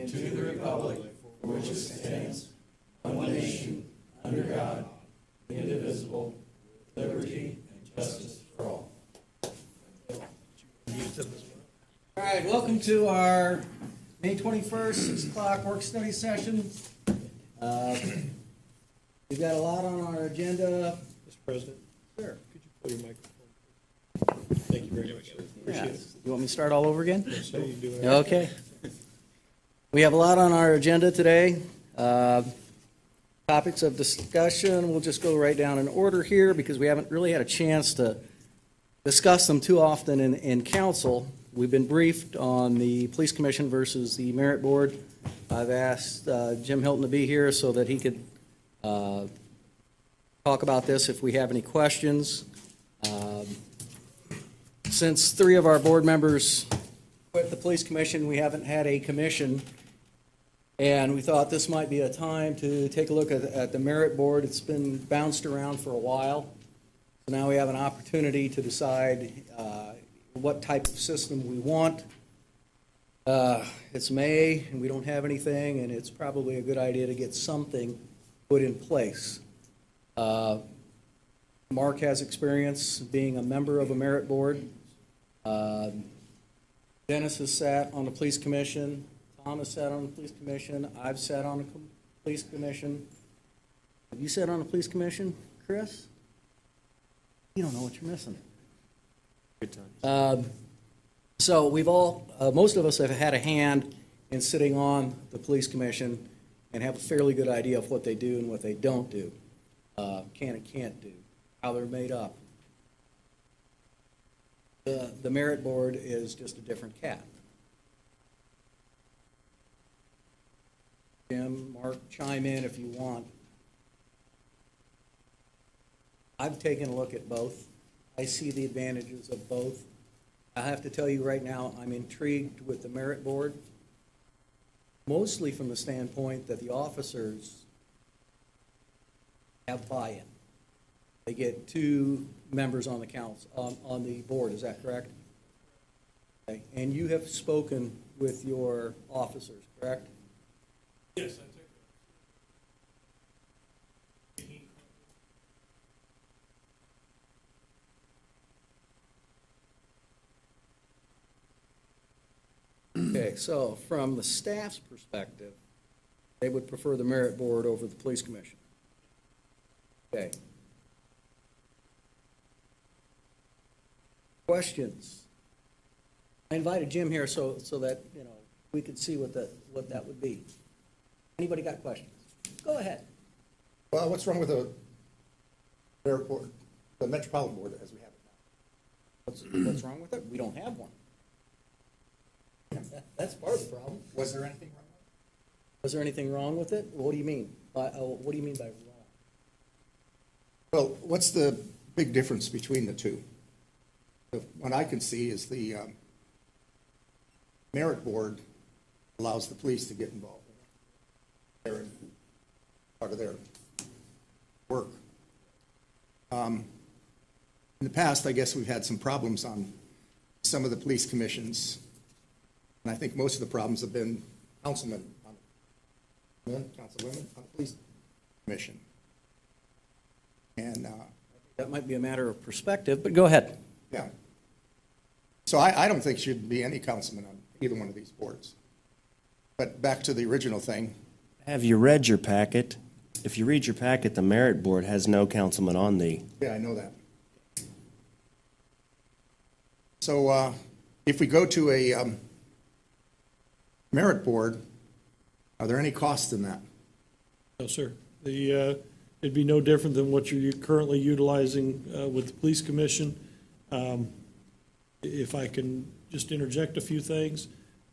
and to the republic for which it stands, one nation, under God, indivisible, with liberty and justice for all. All right, welcome to our May 21st, 6 o'clock work study session. We've got a lot on our agenda. Mr. President, Sure. could you pull your microphone? Thank you very much. Appreciate it. You want me to start all over again? So you do it. Okay. We have a lot on our agenda today. Topics of discussion, we'll just go right down in order here because we haven't really had a chance to discuss them too often in council. We've been briefed on the Police Commission versus the Merit Board. I've asked Jim Hilton to be here so that he could talk about this if we have any questions. Since 3 of our board members quit the Police Commission, we haven't had a commission, and we thought this might be a time to take a look at the Merit Board. It's been bounced around for a while, so now we have an opportunity to decide what type of system we want. It's May, and we don't have anything, and it's probably a good idea to get something put in place. Mark has experience being a member of a merit board. Dennis has sat on the police commission. Tom has sat on the police commission. I've sat on the police commission. Have you sat on the police commission, Chris? You don't know what you're missing. Good times. So we've all, most of us have had a hand in sitting on the police commission and have a fairly good idea of what they do and what they don't do, can and can't do, how they're made up. The merit board is just a different cat. Jim, Mark, chime in if you want. I've taken a look at both. I see the advantages of both. I have to tell you right now, I'm intrigued with the merit board, mostly from the standpoint that the officers have buy-in. They get 2 members on the council, on the board, is that correct? Okay. And you have spoken with your officers, correct? Yes, I Okay, so from the staff's perspective, they would prefer the merit board over the police commission. Okay. Questions? I invited Jim here so that, you know, we could see what that would be. Anybody got questions? Go ahead. Well, what's wrong with the merit board, the metropolitan board as we have it now? What's wrong with it? We don't have one. That's part of the problem. Was there anything wrong with it? Was there anything wrong with it? What do you mean? What do you mean by wrong? Well, what's the big difference between the two? What I can see is the merit board allows the police to get involved. They're part of their work. In the past, I guess we've had some problems on some of the police commissions, and I think most of the problems have been councilwomen on the police commission. And That might be a matter of perspective, but go ahead. yeah. So I don't think should be any councilman on either one of these boards. But back to the original thing. Have you read your packet? If you read your packet, the merit board has no councilman on the. Yeah, I know that. So if we go to a merit board, are there any costs in that? No, sir. It'd be no different than what you're currently utilizing with the police commission. If I can just interject a few things.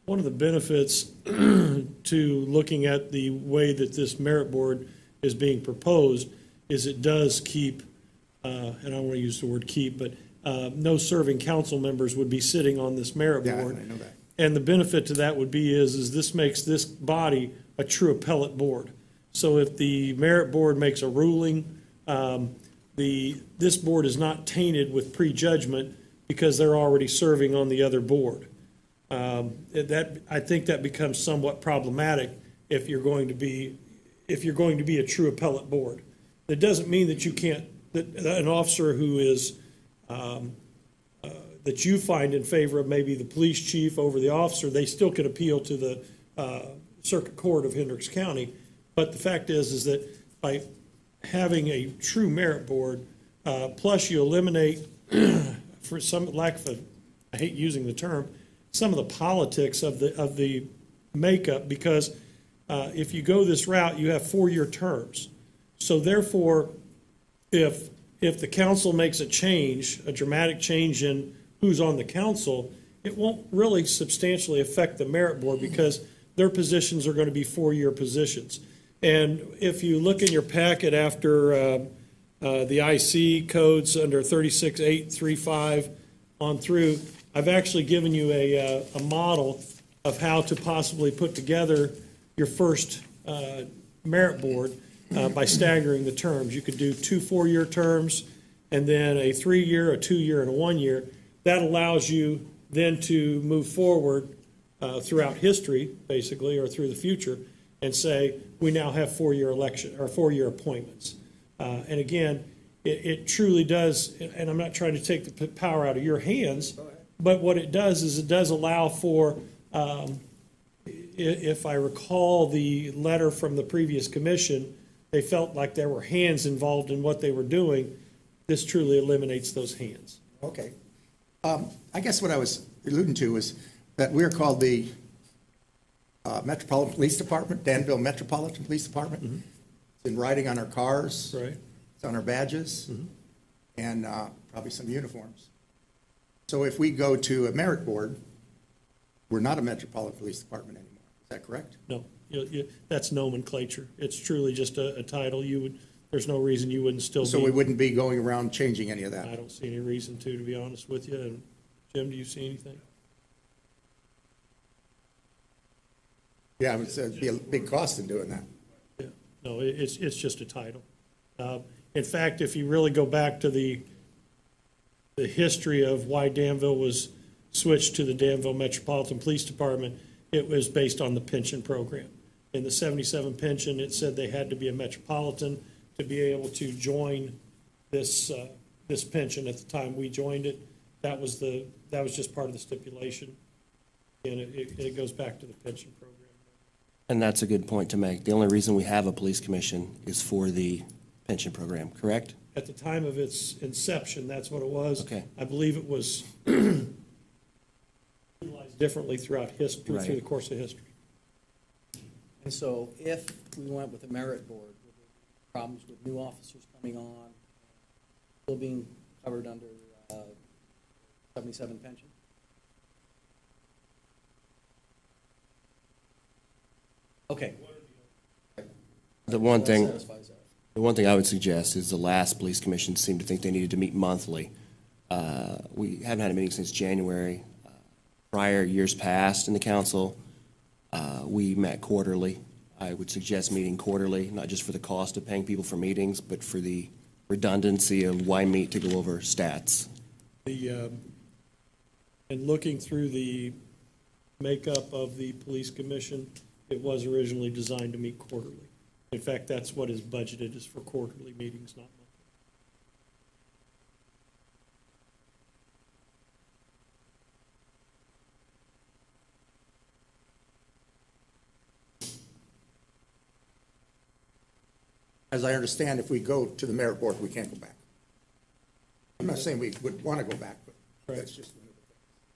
One of the benefits to looking at the way that this merit board is being proposed is it does keep, and I don't want to use the word keep, but no serving council members would be sitting on this merit Yeah, board. I know that. And the benefit to that would be is this makes this body a true appellate board. So if the merit board makes a ruling, this board is not tainted with prejudgment because they're already serving on the other board. I think that becomes somewhat problematic if you're going to be a true appellate board. That doesn't mean that you can't, that an officer who is, that you find in favor of maybe the police chief over the officer, they still could appeal to the Circuit Court of Hendricks County. But the fact is that by having a true merit board, plus you eliminate, for some lack of a, I hate using the term, some of the politics of the makeup, because if you go this route, you have 4-year terms. So therefore, if the council makes a change, a dramatic change in who's on the council, it won't really substantially affect the merit board because their positions are going to be 4-year positions. And if you look in your packet after the IC codes under 36835 on through, I've actually given you a model of how to possibly put together your first merit board by staggering the terms. You could do 2 4-year terms and then a 3-year, a 2-year, and a 1-year. That allows you then to move forward throughout history, basically, or through the future, and say, we now have 4-year election, or 4-year appointments. And again, it truly does, and I'm not trying to take the power out of your hands, but what it does is it does allow for, if I recall the letter from the previous commission, they felt like there were hands involved in what they were doing. This truly eliminates those hands. Okay. I guess what I was alluding to is that we're called the Metropolitan Police Department, Danville Metropolitan Police Department. Mm-hmm. It's in writing on our cars. Right. It's on our badges, Mm-hmm. and probably some uniforms. So if we go to a merit board, we're not a Metropolitan Police Department anymore. Is that correct? No, that's nomenclature. It's truly just a title. There's no reason you wouldn't still be. So we wouldn't be going around changing any of that? I don't see any reason to be honest with you. And Jim, do you see anything? Yeah, it would be a big cost in doing that. Yeah, no, it's just a title. In fact, if you really go back to the history of why Danville was switched to the Danville Metropolitan Police Department, it was based on the pension program. In the 77 pension, it said they had to be a metropolitan to be able to join this pension. At the time we joined it, that was just part of the stipulation, and it goes back to the pension program. And that's a good point to make. The only reason we have a police commission is for the pension program, correct? At the time of its inception, that's what it was. Okay. I believe it was utilized differently throughout history, through the Right. course of history. And so if we went with a merit board, would there be problems with new officers coming on, still being covered under 77 pension? Okay. The one That thing, satisfies that. the one thing I would suggest is the last police commission seemed to think they needed to meet monthly. We haven't had a meeting since January. Prior years past in the council, we met quarterly. I would suggest meeting quarterly, not just for the cost of paying people for meetings, but for the redundancy of why meet to go over stats. And looking through the makeup of the police commission, it was originally designed to meet quarterly. In fact, that's what is budgeted, is for quarterly meetings, not monthly. As I understand, if we go to the merit board, we can't go back. I'm not saying we would want to go back, but that's just one of the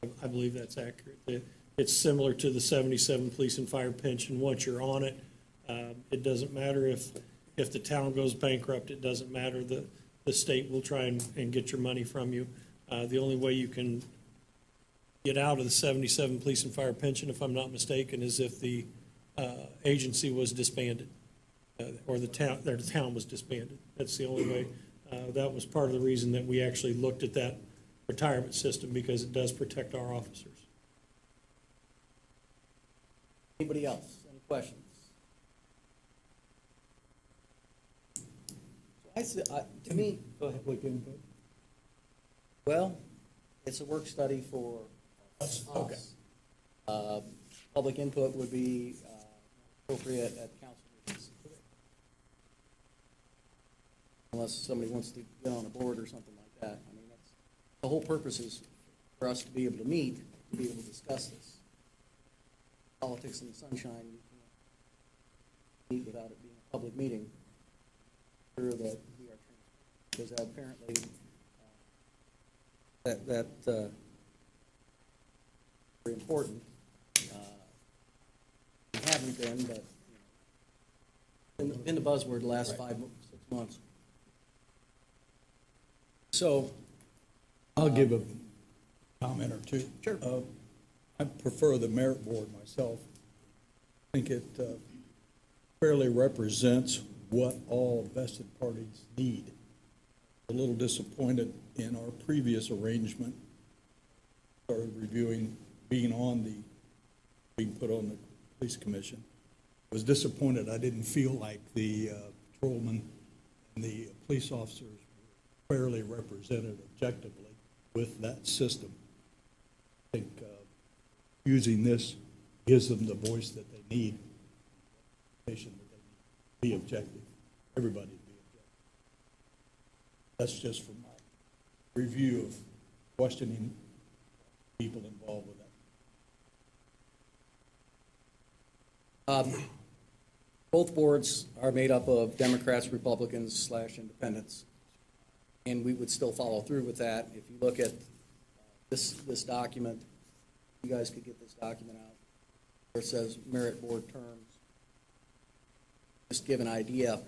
things. I believe that's accurate. It's similar to the 77 police and fire pension. Once you're on it, it doesn't matter if the town goes bankrupt. It doesn't matter. The state will try and get your money from you. The only way you can get out of the 77 police and fire pension, if I'm not mistaken, is if the agency was disbanded, or the town was disbanded. That's the only way. That was part of the reason that we actually looked at that retirement system, because it does protect our officers. Anybody else? Any questions? To me, go ahead. Well, it's a work study for us. Okay. Public input would be appropriate at council meetings. Unless somebody wants to get on a board or something like that. I mean, that's, the whole purpose is for us to be able to meet, to be able to discuss this. Politics in the sunshine, you can't meet without it being a public meeting. Sure that we are transparent, because apparently very important. We haven't been, but been the buzzword the last 6 months. So, I'll give a comment or two. Sure. I prefer the merit board myself. I think it fairly represents what all vested parties need. A little disappointed in our previous arrangement. Started reviewing, being put on the police commission. I was disappointed. I didn't feel like the patrolmen and the police officers were fairly represented objectively with that system. I think using this gives them the voice that they need, that they need. Be objective. Everybody be objective. That's just from my review of questioning people involved with that. both boards are made up of Democrats, Republicans / independents, and we would still follow through with that. If you look at this document, you guys could get this document out, where it says merit board terms. Just give an idea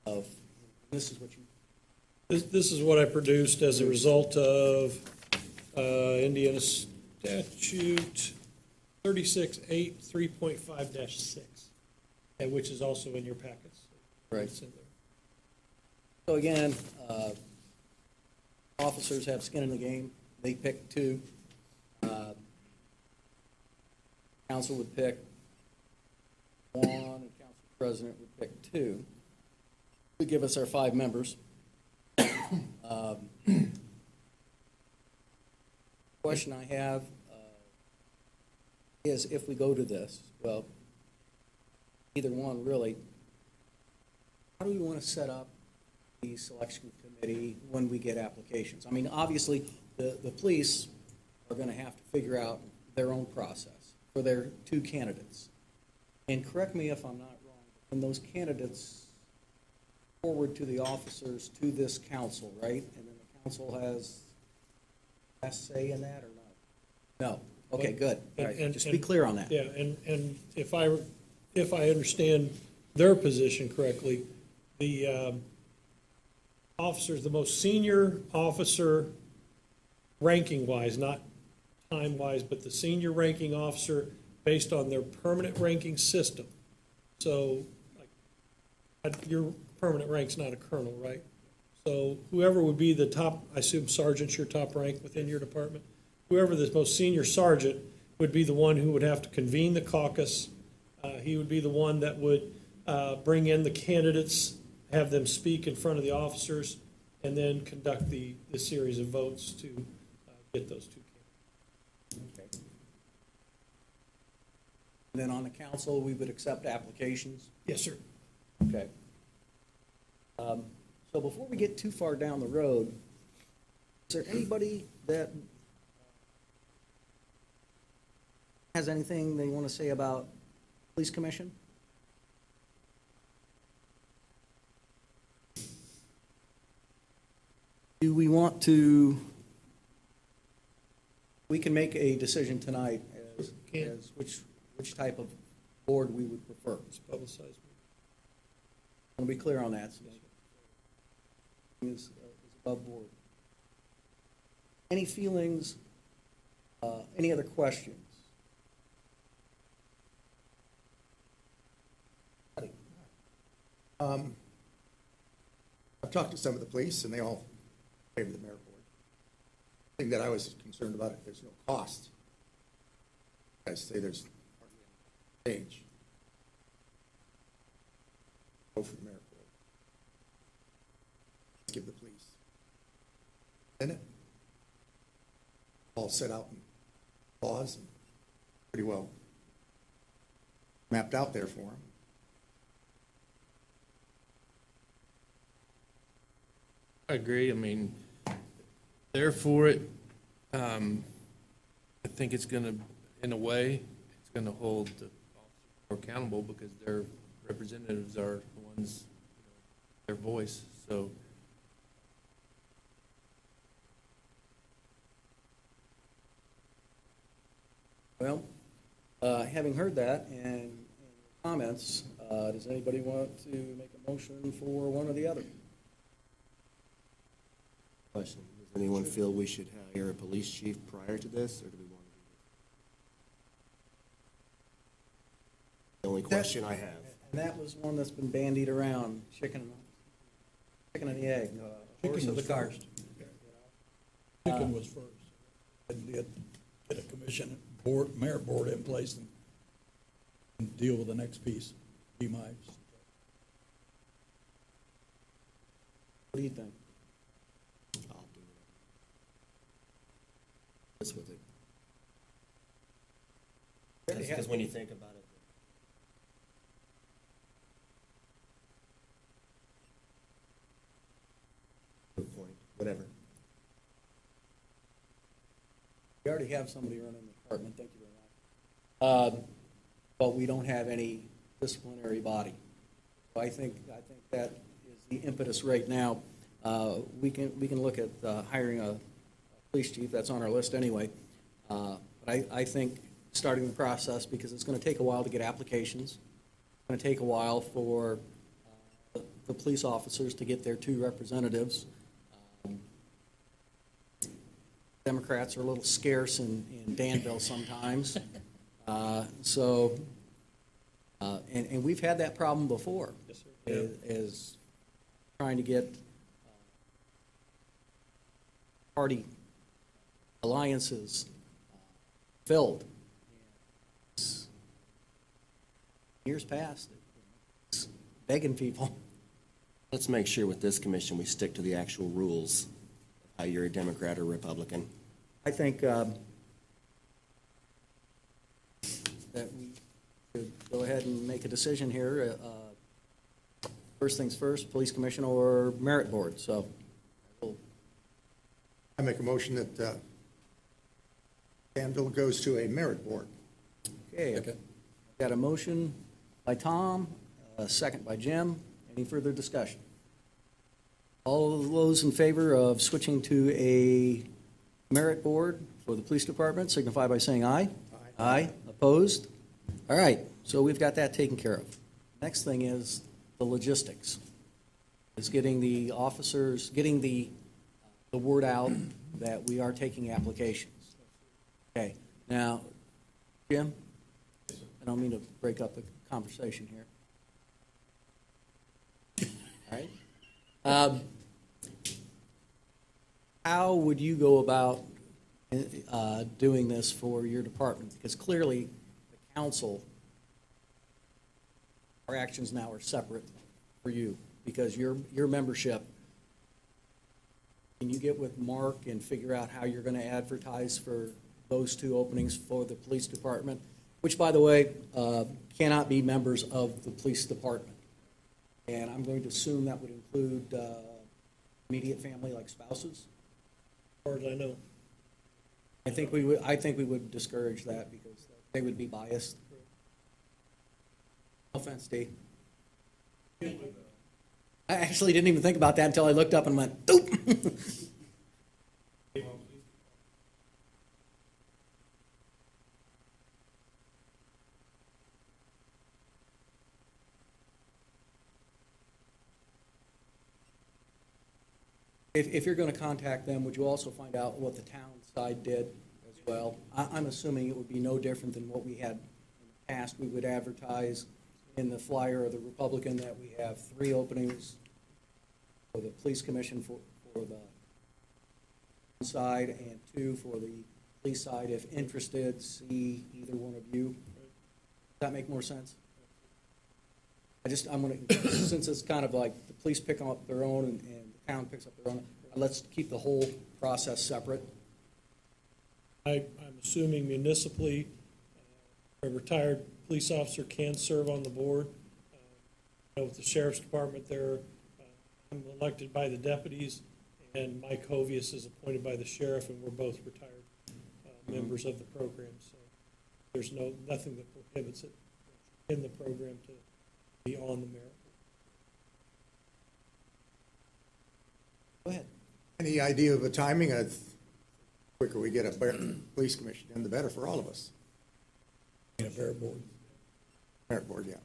of, this is what you, This is what I produced as a result of Indiana statute 36.8 3.5-6, and which is also in your packets. Right. It's in there. so again, officers have skin in the game. They pick two. Council would pick one, and council president would pick two. Would give us our 5 members. Question I have is, if we go to this, well, either one really, how do we want to set up the selection committee when we get applications? I mean, obviously, the police are going to have to figure out their own process for their 2 candidates. And correct me if I'm not wrong, when those candidates forward to the officers to this council, right? And then the council has say in that or no? No. Okay, good. All right, And- just be clear on that. Yeah, and if I understand their position correctly, the officers, the most senior officer ranking-wise, not time-wise, but the senior ranking officer based on their permanent ranking system. So, like, your permanent rank's not a colonel, right? So whoever would be the top, I assume sergeant's your top rank within your department? Whoever the most senior sergeant would be the one who would have to convene the caucus. He would be the one that would bring in the candidates, have them speak in front of the officers, and then conduct the series of votes to get those 2 candidates. Okay. And then on the council, we would accept applications? Yes, sir. Okay. So before we get too far down the road, is there anybody that has anything they want to say about police commission? Do we want to, we can make a decision tonight Can. as which type of board we would prefer. It's publicized. I want to be clear on that. So is above board. Any feelings, any other questions? I've talked to some of the police, and they all favor the merit board. The thing that I was concerned about, if there's no cost. I say there's hardly any change. Go for the merit board. Give the police. In it. All set out in laws and pretty well mapped out there for them. I agree. I mean, they're for it. I think it's gonna, in a way, it's gonna hold the officers more accountable because their representatives are the ones, their voice, so. Well, having heard that and comments, does anybody want to make a motion for one or the other? Question, does anyone feel we should hire a police chief prior to this, or do we want to do this? The only question I have. And that was one that's been bandied around, chicken and the egg, horse Chicken or the was cart. first. Chicken was first. And get a commission board, merit board in place and deal with the next piece, be my suggestion. What do you think? I'll do it. That's with it. Because when you think about it. Good point, whatever. We already have somebody running the department, thank you very much. But we don't have any disciplinary body. So I think that is the impetus right now. We can look at hiring a police chief, that's on our list anyway. But I think starting the process, because it's gonna take a while to get applications. It's gonna take a while for the police officers to get their 2 representatives. Democrats are a little scarce in Danville sometimes. And we've had that problem before. Yes, sir. Is trying to get party alliances filled. Years past, it's begging people. Let's make sure with this commission, we stick to the actual rules, of how you're a Democrat or Republican. I think that we should go ahead and make a decision here. First things first, police commission or merit board, so. I make a motion that Danville goes to a merit board. Okay, I've got a motion by Tom, a second by Jim. Any further discussion? All those in favor of switching to a merit board for the police department signify by saying aye. Aye. Opposed? All right, so we've got that taken care of. Next thing is the logistics. Is getting the officers, getting the word out that we are taking applications. Okay, now, Jim? I don't mean to break up the conversation here. All right. How would you go about doing this for your department? Because clearly, the council, our actions now are separate for you, because your membership, can you get with Mark and figure out how you're gonna advertise for those 2 openings for the police department? Which, by the way, cannot be members of the police department. And I'm going to assume that would include immediate family, like spouses. As far as I know. I think we would discourage that because they would be biased. No offense, Steve. I actually didn't even think about that until I looked up and went, oop. If you're going to contact them, would you also find out what the town side did as well? I'm assuming it would be no different than what we had in the past. We would advertise in the flyer of the Republican that we have 3 openings for the police commission for the side and 2 for the police side. If interested, see either one of you. Does that make more sense? I'm gonna, since it's kind of like the police pick up their own and the town picks up their own, let's keep the whole process separate. I'm assuming municipally, A retired police officer can serve on the board. With the sheriff's department there, I'm elected by the deputies, and Mike Hovius is appointed by the sheriff, and we're both retired members of the program. So there's nothing that prohibits it in the program to be on the merit. Go ahead. Any idea of a timing? The quicker we get a police commission in, the better for all of us. In a merit board. Merit board, yeah.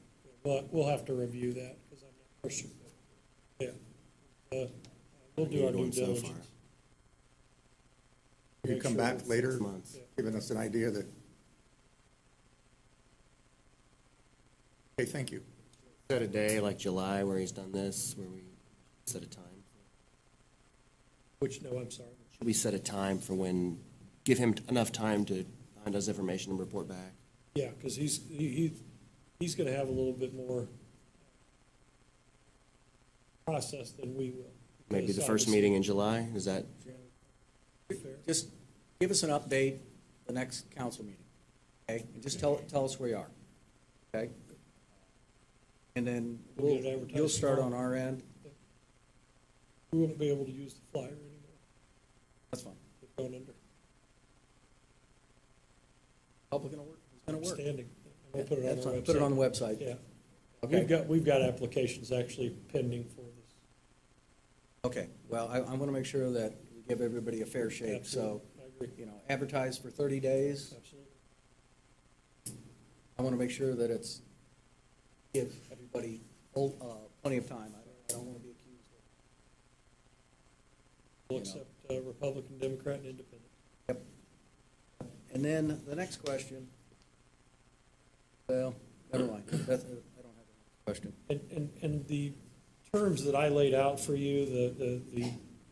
We'll have to review that, because I'm not sure. Yeah. We'll do our due One so far. diligence. Will you Make come sure back it's- later, months. giving us an idea that? Okay, thank you. Set a day like July where he's done this, where we set a time. I'm sorry. Should we set a time for when, give him enough time to find us information and report back? Yeah, because he's going to have a little bit more process than we will. Maybe the Because first meeting in July, is that? obviously- Fair. Just give us an update the next council meeting, okay? And just tell us where you are, okay? And then We'll get it advertised you'll start on tomorrow. our end. We won't be able to use the flyer anymore. That's fine. It's going under. Public gonna work, it's gonna work. Standing. We'll put it on That's our fine. website. Put it on the website. Yeah. Okay. We've got applications actually pending for this. Okay, well, I want to make sure that we give everybody a fair shake, so, Absolutely. I agree. you know, advertise for 30 days. Absolutely. I want to make sure that it's, give everybody plenty of time. I don't want to be accused We'll You know. accept Republican, Democrat, and Independent. of. Yep. And then the next question, well, never mind, I don't have the next question. And the terms that I laid out for you, the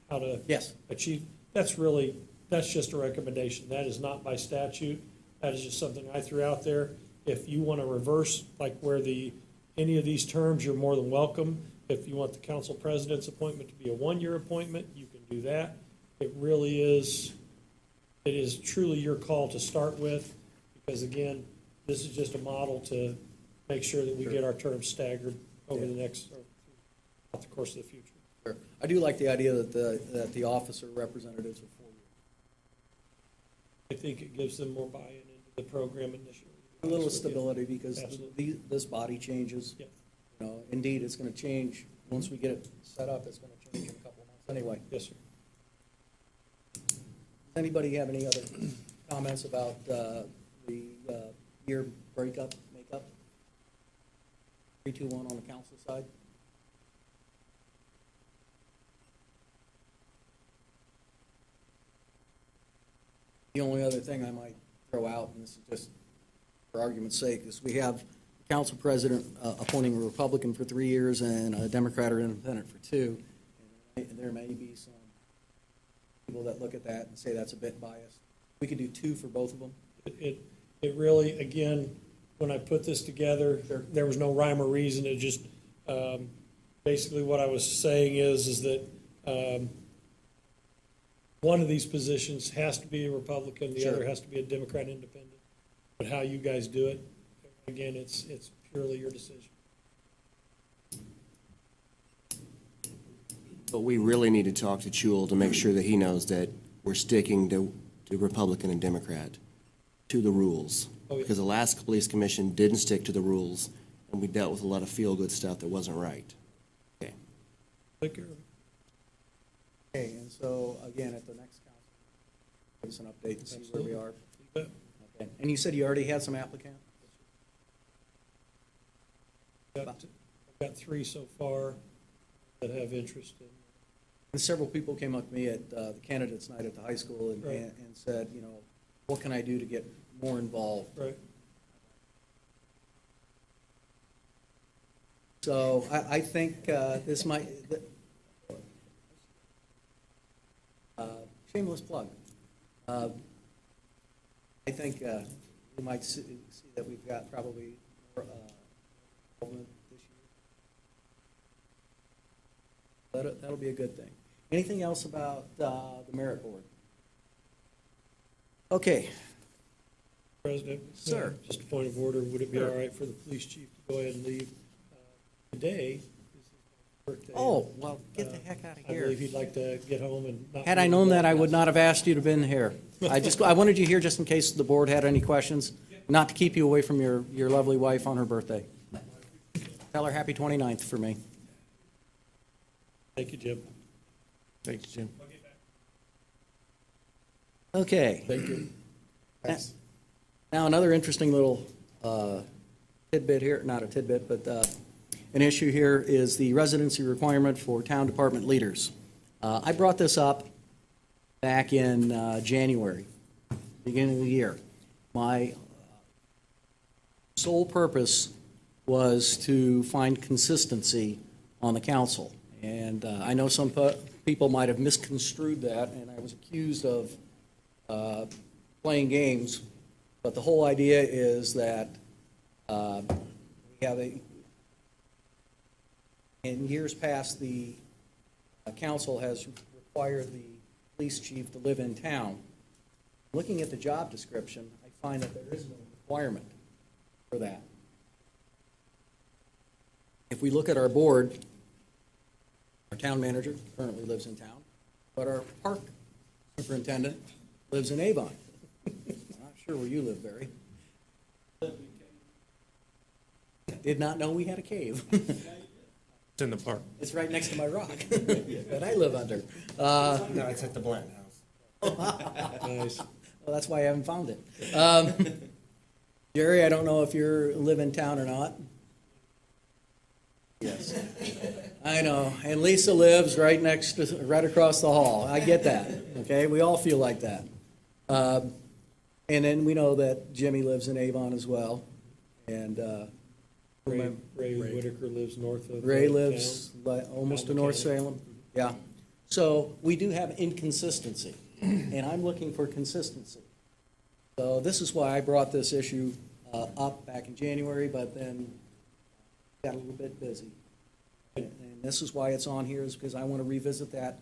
how to Yes, achieve, that's just a recommendation. That is not by statute. That is just something I threw out there. If you want to reverse, like where any of these terms, you're more than welcome. If you want the council president's appointment to be a one-year appointment, you can do that. It is truly your call to start with, because again, this is just a model to make sure that we get our terms staggered over the throughout the course of the future. sure. I do like the idea that the officer representatives are 4 years. I think it gives them more buy-in into the program initially. A little stability, because Absolutely. this body changes. Yeah. You know, indeed, it's going to change, once we get it set up, it's going to change in a couple of months anyway. Yes, sir. Does anybody have any other comments about the year makeup? 3, 2, 1 on the council side? The only other thing I might throw out, and this is just for argument's sake, is we have the council president appointing a Republican for 3 years and a Democrat or independent for 2. And there may be some people that look at that and say that's a bit biased. We could do 2 for both of them. It really, again, when I put this together, there was no rhyme or reason. It just, basically what I was saying is that one of these positions has to be a Republican, the Sure. other has to be a Democrat independent. But how you guys do it, again, it's purely your decision. But we really need to talk to Chewell to make sure that he knows that we're sticking to Republican and Democrat, to the rules. Oh, yeah. Because the last police commission didn't stick to the rules, and we dealt with a lot of feel-good stuff that wasn't right. Okay. Take care of it. Okay, and so, again, at the next council, give us an update and see where we are. You bet. Okay. And you said you already had some applicants? I've got 3 so far that have interest in. And several people came up to me at the candidates' night at the high school and Right. and said, you know, what can I do to get more involved? Right. So I think this might, shameless plug. I think we might see that we've got probably more involvement this year. That'll be a good thing. Anything else about the merit board? Okay. President? Sir. Just a point of order, would it be Sure. all right for the police chief to go ahead and leave? Today is his birthday. Oh, well, get the heck out of I here. believe he'd like to get home and not. Had I known that, I would not have asked you to been here. I wanted you here just in case the board had any questions, not to keep you away from your lovely wife on her birthday. Tell her happy 29th for me. Thank you, Jim. Thank you, Jim. Okay. Thank you. Thanks. Now, another interesting little tidbit here, not a tidbit, but an issue here is the residency requirement for town department leaders. I brought this up back in January, beginning of the year. My sole purpose was to find consistency on the council. And I know some people might have misconstrued that, and I was accused of playing games. But the whole idea is that we have in years past, the council has required the police chief to live in town. Looking at the job description, I find that there is no requirement for that. If we look at our board, our town manager currently lives in town, but our park superintendent lives in Avon. I'm not sure where you live, Barry. Did not know we had a cave. It's in the park. It's right next to my rock that I live under. No, it's at the Bland House. Nice. Well, that's why I haven't found it. Jerry, I don't know if you live in town or not. Yes. I know. And Lisa lives right across the hall. I get that. Okay, we all feel like that. And then we know that Jimmy lives in Avon as well. And Ray Whitaker lives north of. Ray town. lives almost to North Salem. Yeah. So we do have inconsistency, and I'm looking for consistency. So this is why I brought this issue up back in January, but then got a little bit busy. And this is why it's on here, is because I want to revisit that.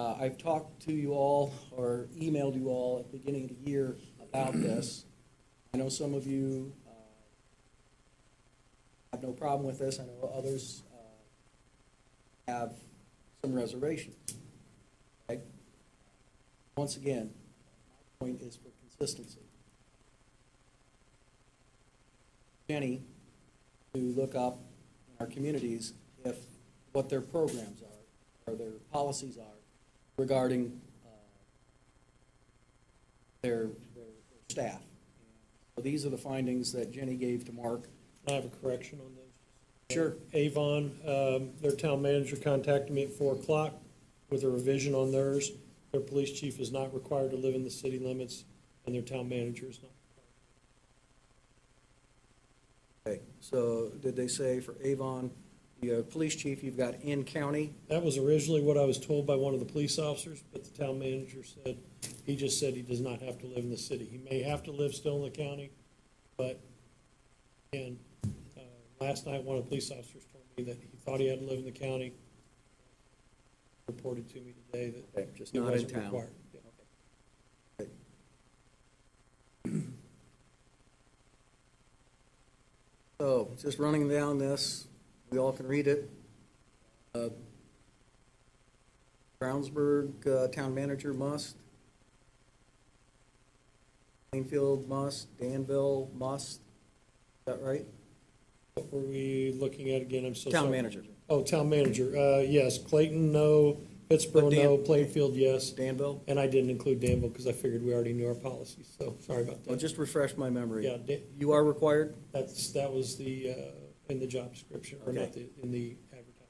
I've talked to you all, or emailed you all at the beginning of the year about this. I know some of you have no problem with this. I know others have some reservations. Okay? Once again, my point is for consistency. Jenny, to look up in our communities what their programs are, or their policies are regarding their staff. So these are the findings that Jenny gave to Mark. I have a correction on those. Sure. Avon, their town manager contacted me at 4:00 with a revision on theirs. Their police chief is not required to live in the city limits, and their town manager is not. Okay, so did they say for Avon, the police chief, you've got in county? That was originally what I was told by one of the police officers, but the town manager said, he just said he does not have to live in the city. He may have to live still in the county, but, and last night, one of the police officers told me that he thought he had to live in the county. Reported to me today that Okay, just it not in wasn't town. required. Yeah. So, just running down this, we all can read it. Brownsburg, town manager must. Plainfield must, Danville must. Is that right? What were we looking at again? I'm so sorry. Town manager. Oh, town manager. Yes, Clayton, no. Pittsburgh, But Dan- no. Plainfield, yes. Danville? And I didn't include Danville because I figured we already knew our policies, so sorry about Well, that. just refresh my memory. Yeah, You are required? that was the, in the job description, or not Okay. in the advertisement.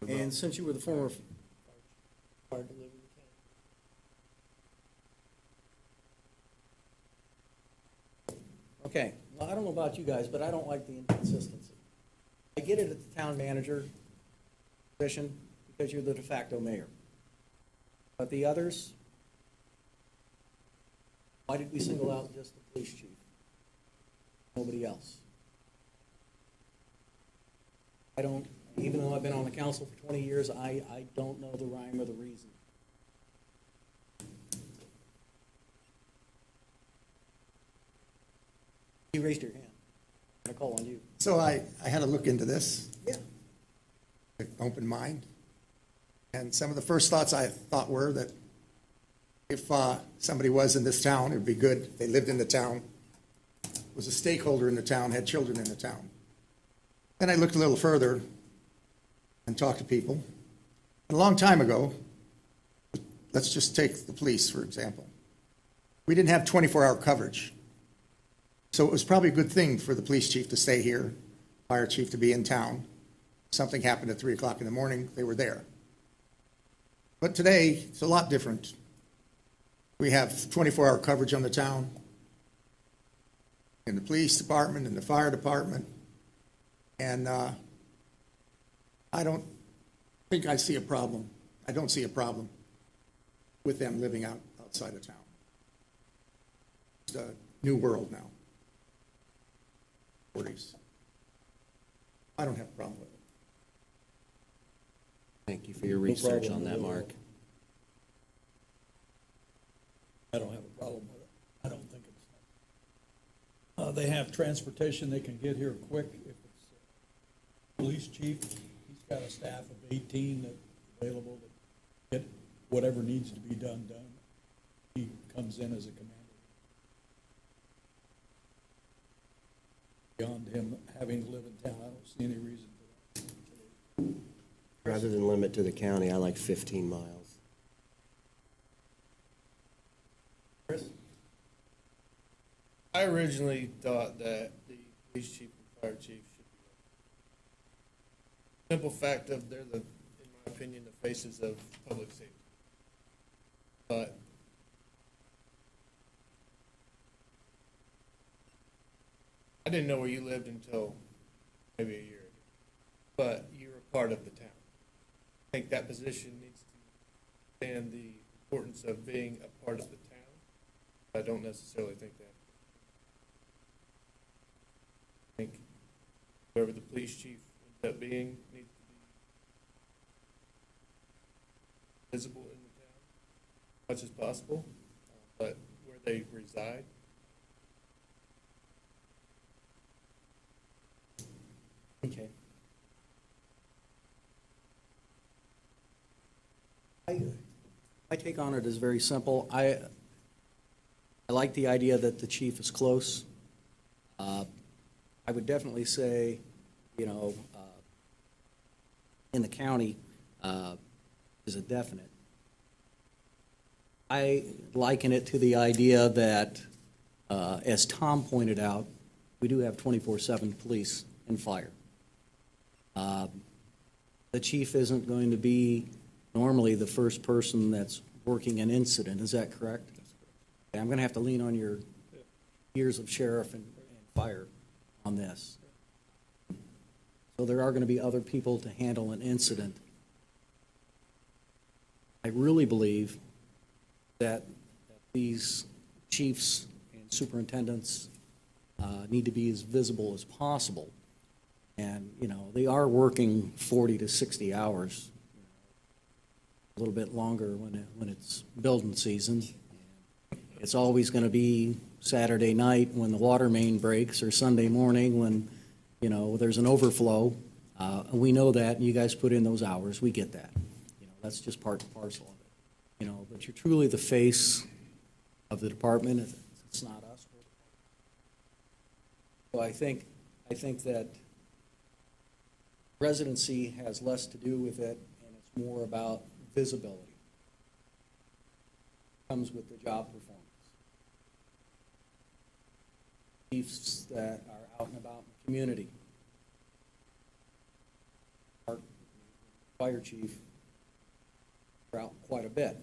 And since you were the former, Required to live in the county. okay, well, I don't know about you guys, but I don't like the inconsistency. I get it at the town manager position because you're the de facto mayor. But the others, why did we single out just the police chief? Nobody else? I don't, even though I've been on the council for 20 years, I don't know the rhyme or the reason. You raised your hand. I call on you. So I had to look into this, Yeah. with open mind. And some of the first thoughts I thought were that if somebody was in this town, it'd be good if they lived in the town, was a stakeholder in the town, had children in the town. Then I looked a little further and talked to people. And a long time ago, let's just take the police, for example. We didn't have 24-hour coverage. So it was probably a good thing for the police chief to stay here, fire chief to be in town. Something happened at 3 o'clock in the morning, they were there. But today, it's a lot different. We have 24-hour coverage on the town, in the police department, in the fire department, and I don't think I see a problem. I don't see a problem with them living outside of town. It's a new world now. 40s. I don't have a problem with it. Thank you for your No research problem on that, at all. Mark. I don't have a problem with it. I don't think it's, they have transportation, they can get here quick. If it's police chief, he's got a staff of 18 that's available to get whatever needs to be done. He comes in as a commander. Beyond him having to live in town, I don't see any reason for that. Rather than limit to the county, I like 15 miles. Chris? I originally thought that the police chief and fire chief should be. Simple fact of they're the, in my opinion, the faces of public safety. But I didn't know where you lived until maybe a year ago. But you're a part of the town. I think that position needs to stand the importance of being a part of the town. I don't necessarily think that. I think whoever the police chief ends up being needs to be visible in the town as much as possible, but where they reside. Okay. My take on it is very simple. I like the idea that the chief is close. I would definitely say, you know, in the county is a definite. I liken it to the idea that, as Tom pointed out, we do have 24/7 police and fire. The chief isn't going to be normally the first person that's working an incident, is that correct? Okay, I'm gonna have to lean on your years of sheriff and fire on this. So there are gonna be other people to handle an incident. I really believe that these chiefs and superintendents need to be as visible as possible. And, you know, they are working 40 to 60 hours, a little bit longer when it's building season. It's always going to be Saturday night when the water main breaks, or Sunday morning when, you know, there's an overflow. And we know that, and you guys put in those hours, we get that. You know, that's just part and parcel of it. You know, but you're truly the face of the department. It's not us. So I think that residency has less to do with it, and it's more about visibility. Comes with the job performance. Chiefs that are out and about in the community. Our fire chief are out quite a bit.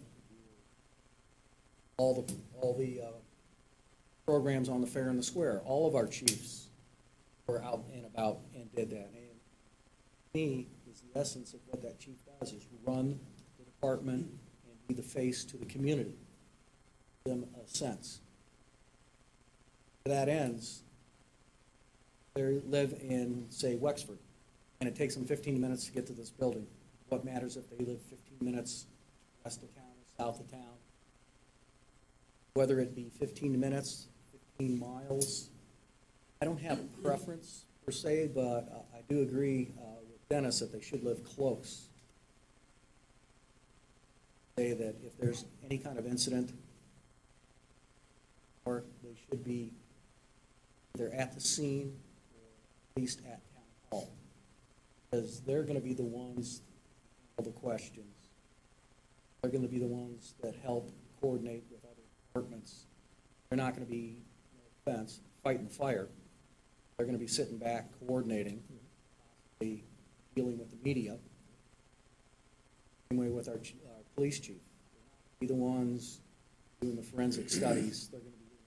All the programs on the fair and the square, all of our chiefs were out and about and did that. And me is the essence of what that chief does, is run the department and be the face to the community. Give them a sense. To that ends, they live in, say, Wexford, and it takes them 15 minutes to get to this building. What matters if they live 15 minutes west of town or south of town? Whether it be 15 minutes, 15 miles, I don't have a preference per se, but I do agree with Dennis that they should live close. Say that if there's any kind of incident, or they should be either at the scene or at least at town hall. Because they're gonna be the ones, all the questions. They're gonna be the ones that help coordinate with other departments. They're not gonna be, no offense, fighting the fire. They're gonna be sitting back, coordinating, possibly dealing with the media. Same way with our police chief. They're not gonna be the ones doing the forensic studies. They're gonna be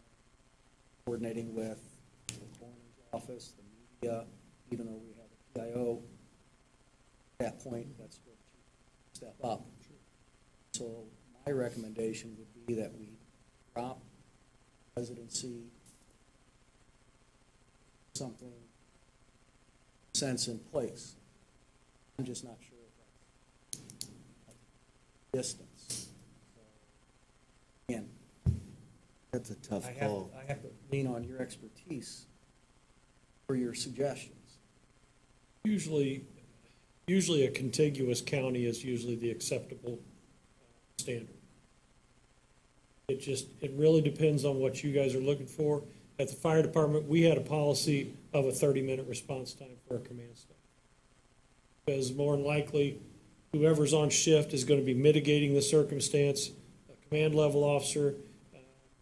coordinating with the coroner's office, the media, even though we have a PIO. At that point, that's where the chief step up. So my recommendation would be that we drop residency, something, sense in place. I'm just not sure if that's distance. So, again, That's a tough I call. have to lean on your expertise for your suggestions. Usually a contiguous county is usually the acceptable standard. It really depends on what you guys are looking for. At the fire department, we had a policy of a 30-minute response time for our command staff. Because more than likely, whoever's on shift is going to be mitigating the circumstance. A command level officer,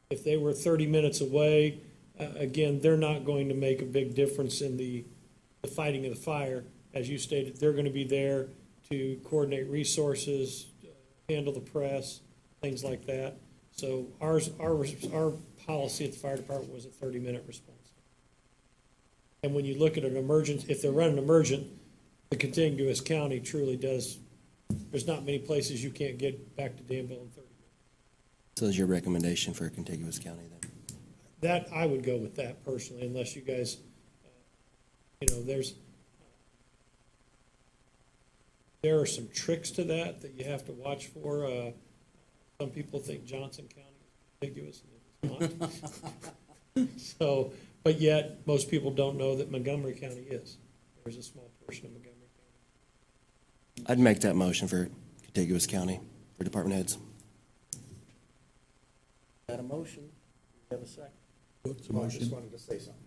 if they were 30 minutes away, again, they're not going to make a big difference in the fighting of the fire. As you stated, they're going to be there to coordinate resources, handle the press, things like that. So our policy at the fire department was a 30-minute response. And when you look at an emergent, if they're running emergent, the contiguous county truly does, there's not many places you can't get back to Danville in 30 minutes. So is your recommendation for a contiguous county then? That, I would go with that personally, unless you guys, there are some tricks to that you have to watch for. Some people think Johnson County is contiguous, and it is not. So, but yet, most people don't know that Montgomery County is. There's a small portion of Montgomery County. I'd make that motion for contiguous county for department heads. Got a motion? Do we have a second? What's the Well, I just motion? wanted to say something.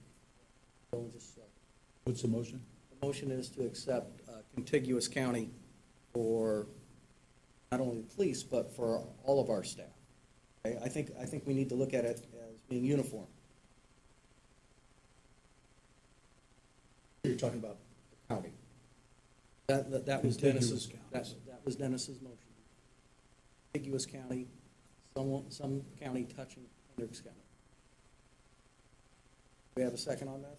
Don't just, What's the motion? the motion is to accept contiguous county for not only the police, but for all of our staff. Okay? I think we need to look at it as being uniform. You're talking about the county. That was Contiguous Dennis's, counties. that was Dennis's motion. Contiguous county, some county touching Hendricks County. Do we have a second on this?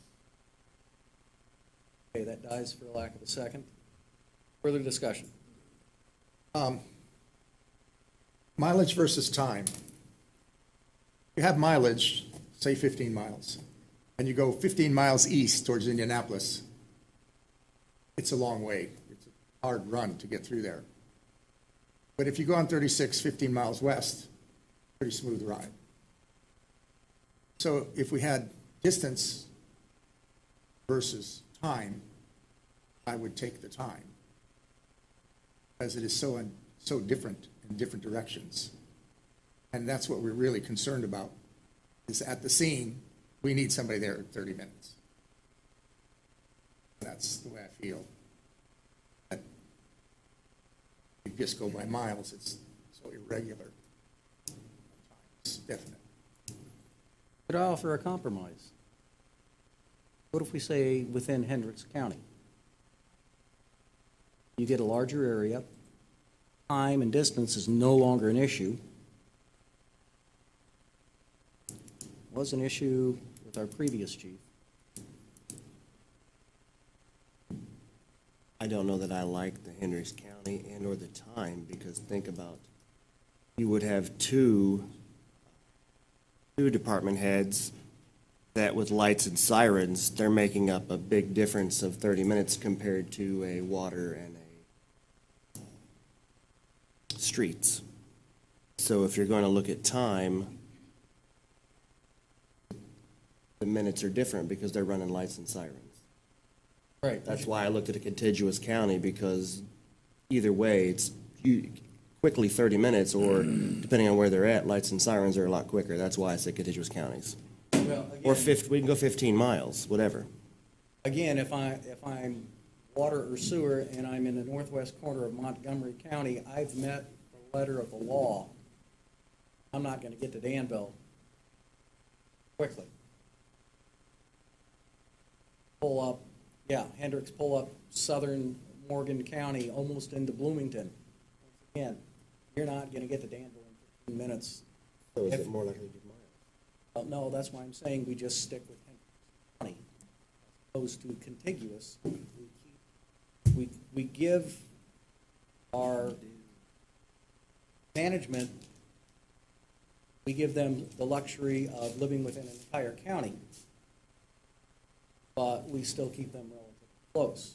Okay, that dies for lack of a second. Further discussion? Mileage versus time. You have mileage, say 15 miles, and you go 15 miles east towards Indianapolis. It's a long way. It's a hard run to get through there. But if you go on 36, 15 miles west, pretty smooth ride. So if we had distance versus time, I would take the time, as it is so different in different directions. And that's what we're really concerned about, is at the scene, we need somebody there in 30 minutes. That's the way I feel. But you just go by miles, it's so irregular. It's definite. Could I offer a compromise? What if we say within Hendricks County? You get a larger area, time and distance is no longer an issue. Was an issue with our previous chief. I don't know that I like the Hendricks County and or the time, because think about, you would have two department heads that with lights and sirens, they're making up a big difference of 30 minutes compared to a water and a streets. So if you're going to look at time, the minutes are different because they're running lights and sirens. Right. That's why I looked at a contiguous county, because either way, it's quickly 30 minutes, or depending on where they're at, lights and sirens are a lot quicker. That's why I said contiguous counties. Well, Or again, we can go 15 miles, whatever. again, if I'm water or sewer and I'm in the northwest corner of Montgomery County, I've met the letter of the law. I'm not gonna get to Danville quickly. Pull up, yeah, Hendricks, pull up southern Morgan County, almost into Bloomington. Again, you're not gonna get to Danville in 15 minutes. So is If- it more likely to be miles? Well, no, that's why I'm saying we just stick with Hendricks County, as opposed to contiguous. We give our management, we give them the luxury of living within an entire county, but we still keep them relatively close.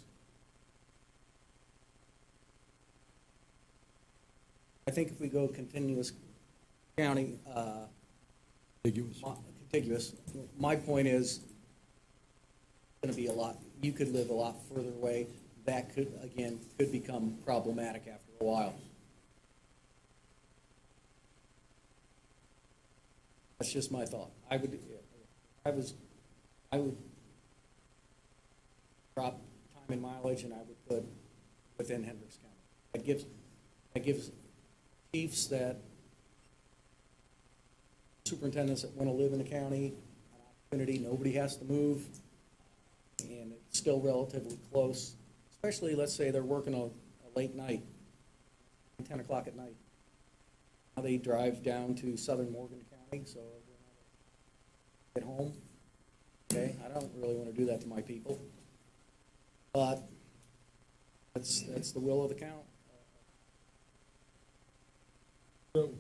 I think if we go continuous county, Contiguous. contiguous, my point is, gonna be a lot, you could live a lot further away. That could, again, could become problematic after a while. That's just my thought. I would drop time and mileage, and I would put within Hendricks County. That gives chiefs that, superintendents that want to live in the county, an opportunity. Nobody has to move, and it's still relatively close, especially, let's say they're working a late night, 10 o'clock at night. Now they drive down to southern Morgan County, so get home. Okay, I don't really want to do that to my people, but that's the will of the count.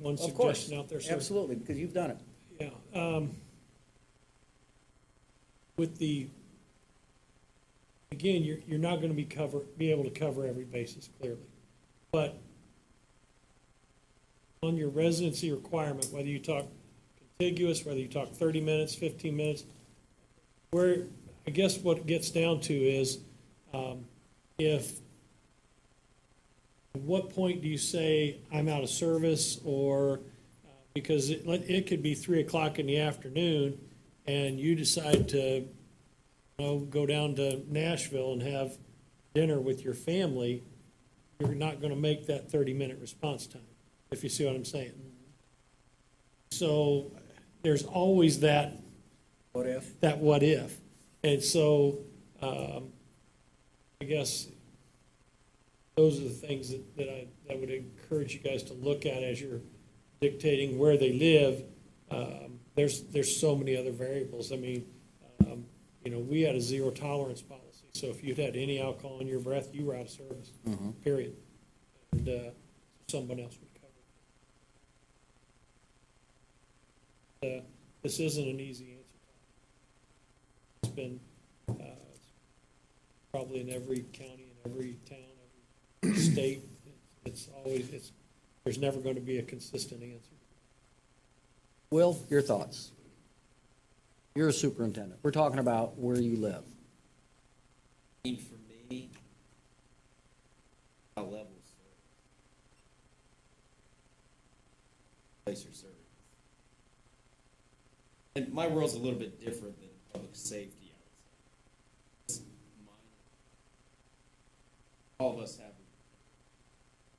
One Of course, suggestion out there, sir. absolutely, because you've done it. Yeah. With the, again, you're not gonna be able to cover every basis clearly. But on your residency requirement, whether you talk contiguous, whether you talk 30 minutes, 15 minutes, where, I guess what it gets down to is, at what point do you say, I'm out of service, or, because it could be 3 o'clock in the afternoon, and you decide to, go down to Nashville and have dinner with your family, you're not gonna make that 30-minute response time, if you see what I'm saying. So, there's always that What if? that what if. And so, I guess those are the things that I would encourage you guys to look at as you're dictating where they live. There's so many other variables. I mean, we had a zero tolerance policy. So if you'd had any alcohol in your breath, you were out of service, period. And someone else would cover it. This isn't an easy answer. It's been probably in every county, in every town, every state. There's never going to be a consistent answer. Will, your thoughts? You're a superintendent. We're talking about where you live. Need for me, a level of service. Place your service. And my world's a little bit different than public safety, I would say. All of us have.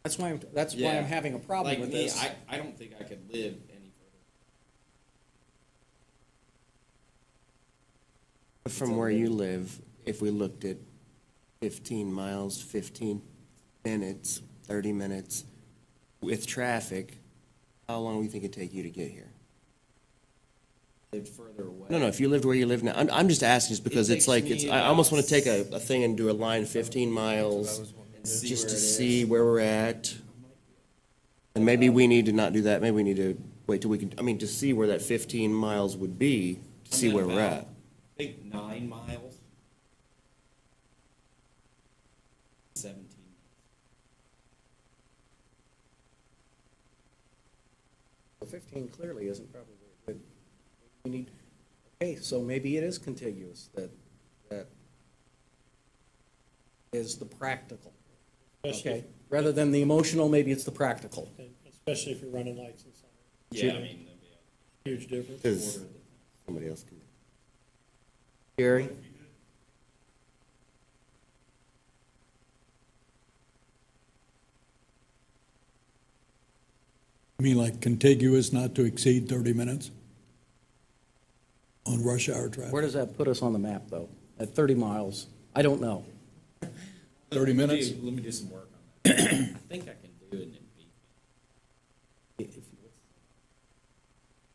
That's why I'm Yeah. having a problem Like with me, this. I don't think I could live any further. From where you live, if we looked at 15 miles, 15 minutes, 30 minutes, with traffic, how long do you think it'd take you to get here? Lived further away. No, if you lived where you live now, I'm just asking just because it's takes like, me I almost want to about take a thing and do a line 15 miles, And see just where to it see is. where we're at. And maybe we need to not do that, maybe we need to wait till we can, to see where that 15 miles would be, to see I'm where we're about, at. I think 9 miles. 17. So 15 clearly isn't probably very good. We need, Okay, so maybe it is contiguous, that is the practical, Especially, okay? Rather than the emotional, maybe it's the practical. especially if you're running lights and sirens. Yeah, I mean, Huge difference. Does somebody else can. Gary? You mean like contiguous, not to exceed 30 minutes? On rush hour traffic? Where does that put us on the map, though? At 30 miles? I don't know. 30 minutes? let me do some work on that. I think I can do it in feet.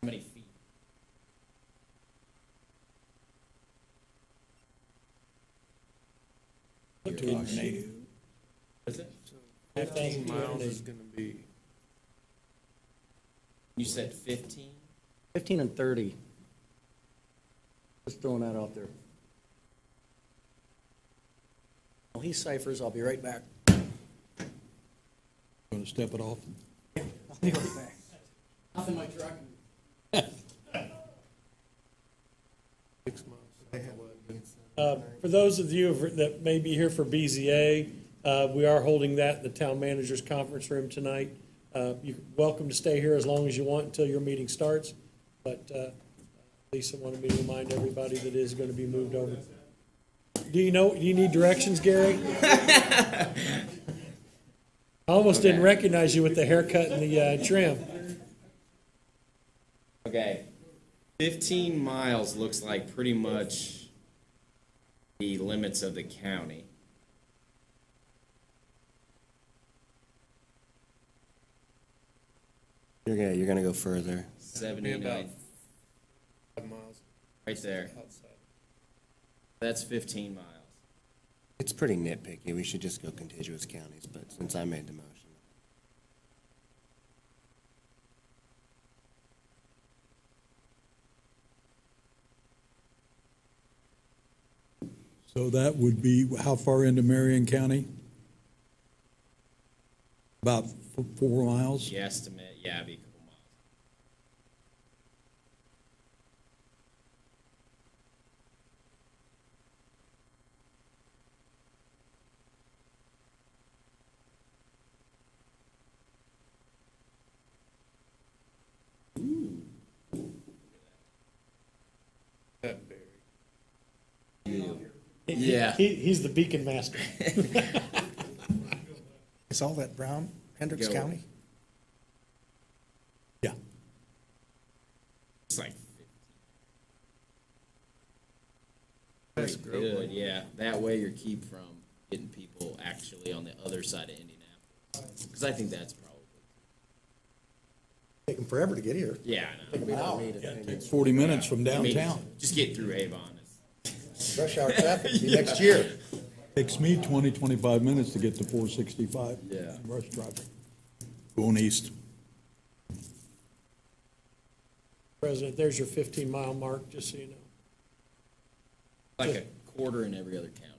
How many feet? Is it? 15 miles is gonna be, You said 15? 15 and 30. Just throwing that out there. Well, he ciphers, I'll be right back. Going to step it off? I'll be right back. Nothing my truck. 6 miles. For those of you that may be here for BZA, we are holding that in the town manager's conference room tonight. You're welcome to stay here as long as you want until your meeting starts, but Lisa wanted me to remind everybody that it is going to be moved over. Do you need directions, Gary? I almost didn't recognize you with the haircut and the trim. Okay. 15 miles looks like pretty much the limits of the county. You're gonna go further. Be 79, about 5 miles right there. outside. That's 15 miles. It's pretty nitpicky. We should just go contiguous counties, but since I made the motion. So that would be, how far into Marion County? About 4 miles? Guesstimate, yeah, it'd be a couple miles. That big. Yeah. He's the beacon master. Is all that brown, Hendricks Go. County? Yeah. It's like 15. That's Pretty good. good, yeah. That way you're keep from getting people actually on the other side of Indianapolis. Because I think that's probably. Take them forever to get here. Yeah, I know. Takes 40 minutes from I mean, downtown. just get through Avon. Rush hour traffic will be next year. Takes me 20, 25 minutes to get to 465. Yeah. Rush traffic. Going east. President, there's your 15-mile mark, just so you know. Like a quarter in every other county.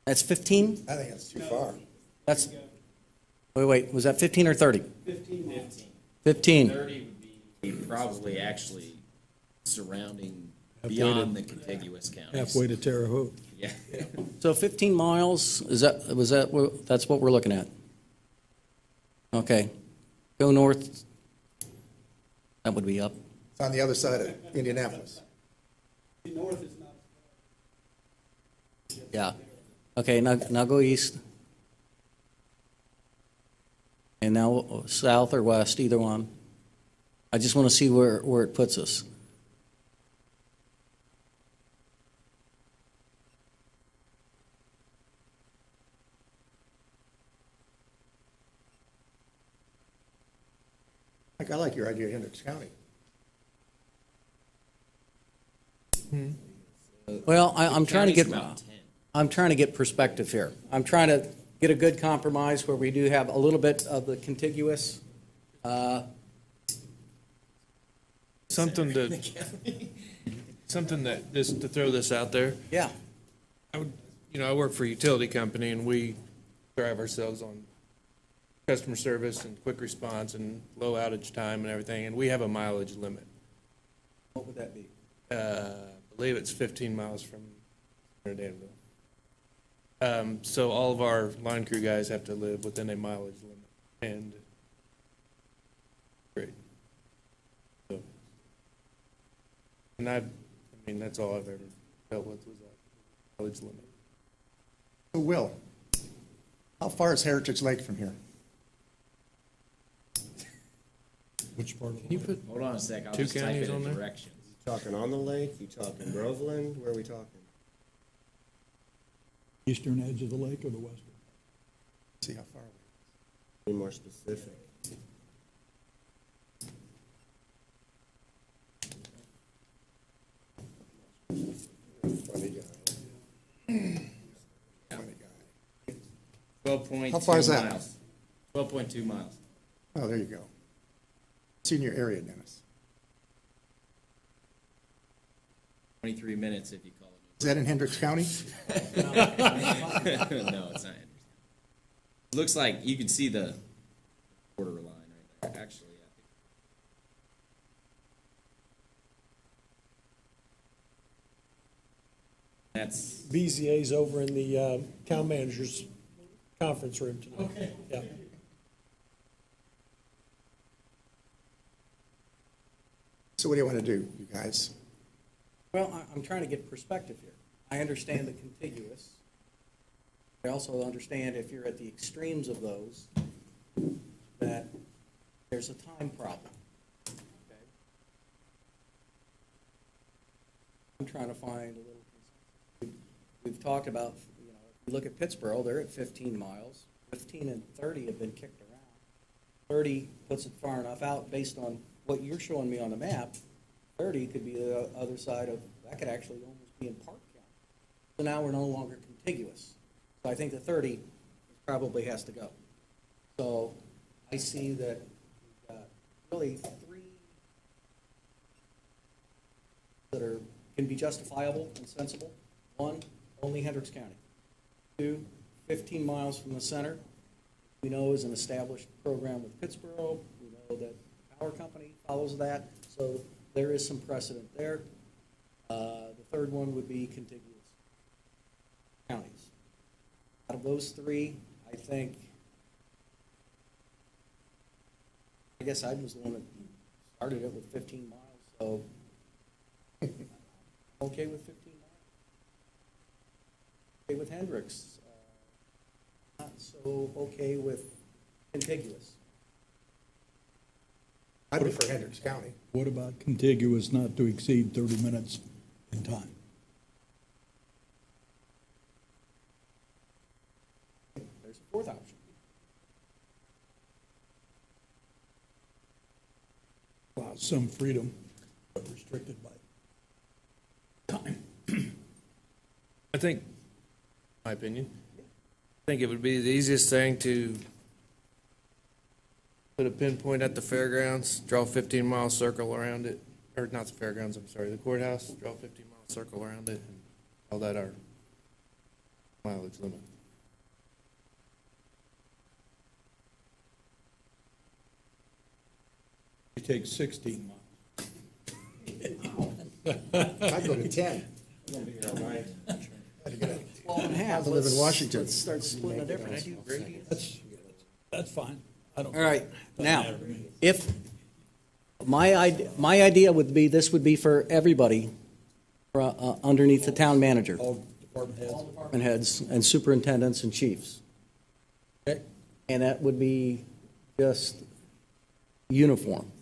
That's 15? I think that's too far. That's, wait, was that 15 or 30? 15. 15. 30 would be probably actually surrounding Halfway beyond to- the contiguous counties. Halfway to Terre Haute. Yeah. So 15 miles, that's what we're looking at? Okay. Go north. That would be up. It's on the other side of Indianapolis. Yeah. Okay, now go east. And now south or west, either one. I just want to see where it puts us. I like your idea of Hendricks County. Well, I'm trying to County's get, about 10. I'm trying to get perspective here. I'm trying to get a good compromise where we do have a little bit of the contiguous. Something that, just to throw this out there, Yeah. I work for a utility company and we drive ourselves on customer service and quick response and low outage time and everything, and we have a mileage limit. What would that be? I believe it's 15 miles from Danville. So all of our line crew guys have to live within a mileage limit, and great. So, and I mean, that's all I've ever dealt with was that mileage limit. So Will, how far is Heritage Lake from here? Which part of Can you put Hold on a sec, I'll Two just type counties in on the there? directions. Talking on the lake, you talking Groveland, where are we talking? eastern edge of the lake or the western? See how far Be away. more specific. Funny guy. Funny guy. 12.2 How far is that? miles. 12.2 miles. Oh, there you go. It's in your area, Dennis. 23 minutes if you call Is that in Hendricks County? it. No, it's not. Looks like you can see the border line right there, actually. I think. That's, BZA's over in the town manager's conference room tonight. Okay. Yeah. So what do you want to do, you guys? Well, I'm trying to get perspective here. I understand the contiguous. I also understand if you're at the extremes of those, that there's a time problem. Okay? I'm trying to find a little consensus. We've talked about, you know, if you look at Pittsburgh, they're at 15 miles. 15 and 30 have been kicked around. 30 puts it far enough out based on what you're showing me on the map. 30 could be the other side of, that could actually almost be in Park County. So now we're no longer contiguous. So I think the 30 probably has to go. So I see that we've got really three that are, can be justifiable and sensible. One, only Hendricks County. Two, 15 miles from the center. We know is an established program with Pittsburgh. We know that the power company follows that. So there is some precedent there. The third one would be contiguous counties. Out of those three, I guess I was the one that started it with 15 miles, so I'm okay with 15 miles. Okay with Hendricks. Not so okay with contiguous. I'd prefer Hendricks County. What about contiguous not to exceed 30 minutes in time? There's a fourth option. Allows some freedom, but restricted by time. I think, my opinion, I think it would be the easiest thing to put a pinpoint at the fairgrounds, draw a 15-mile circle around it, or not the fairgrounds, I'm sorry, the courthouse, draw a 15-mile circle around it, and call that our mileage limit. You take 16 miles. I'd go to 10. 12 and a half. I live in Let's- Washington. Let's start splitting the difference. That's fine. I don't. All right, doesn't now, matter to me. if, my idea would be, this would be for everybody underneath the town manager, All department heads. department heads and superintendents and chiefs. Okay. And that would be just uniform.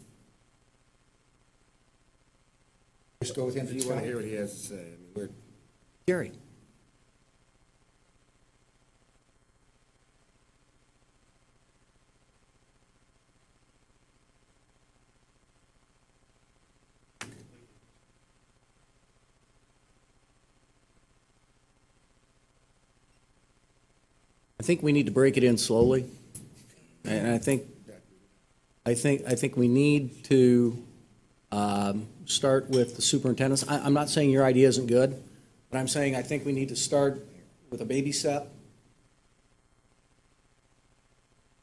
Just go with Do Hendricks you want to County. hear what he has to say? I mean, we're Jerry? I think we need to break it in slowly. And I think we need to start with the superintendents. I'm not saying your idea isn't good, but I'm saying I think we need to start with a baby step.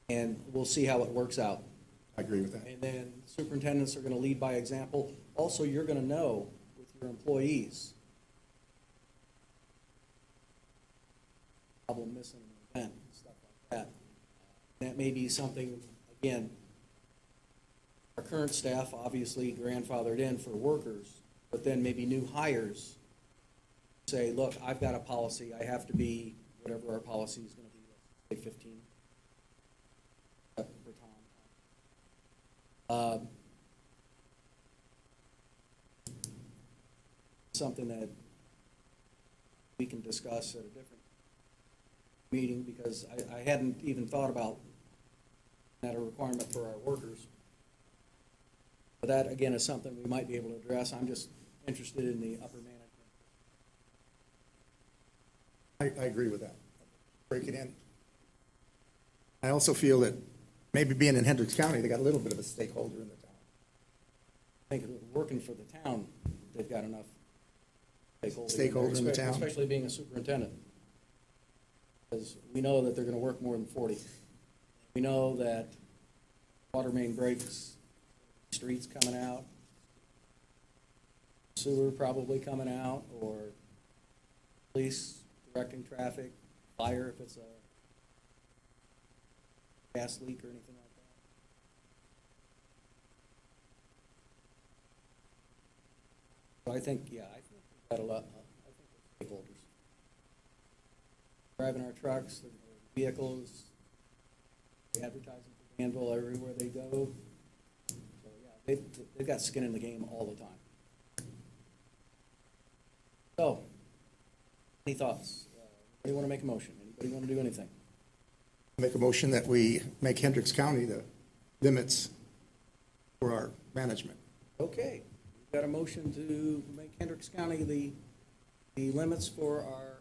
And we'll see how it works out. I agree with that. And then superintendents are going to lead by example. Also, you're going to know with their employees. Problem missing an event, stuff like that. That may be something, again, our current staff obviously grandfathered in for workers, but then maybe new hires say, look, I've got a policy, I have to be, whatever our policy is gonna be, let's say 15. For Tom. Something that we can discuss at a different meeting, because I hadn't even thought about that a requirement for our workers. But that, again, is something we might be able to address. I'm just interested in the upper management. I agree with that. Break it in. I also feel that maybe being in Hendricks County, they got a little bit of a stakeholder in the town. I think working for the town, they've got enough stakeholders. Stakeholders in the town. Especially being a superintendent. Because we know that they're gonna work more than 40. We know that water main breaks, streets coming out, sewer probably coming out, or police directing traffic, fire if it's a gas leak or anything like that. So I think we've got a lot, I think we're stakeholders. Driving our trucks, their vehicles, advertising for Danville everywhere they go. So, yeah, they've got skin in the game all the time. So, any thoughts? Anybody want to make a motion? Anybody want to do anything? Make a motion that we make Hendricks County the limits for our management. Okay, we've got a motion to make Hendricks County the limits for our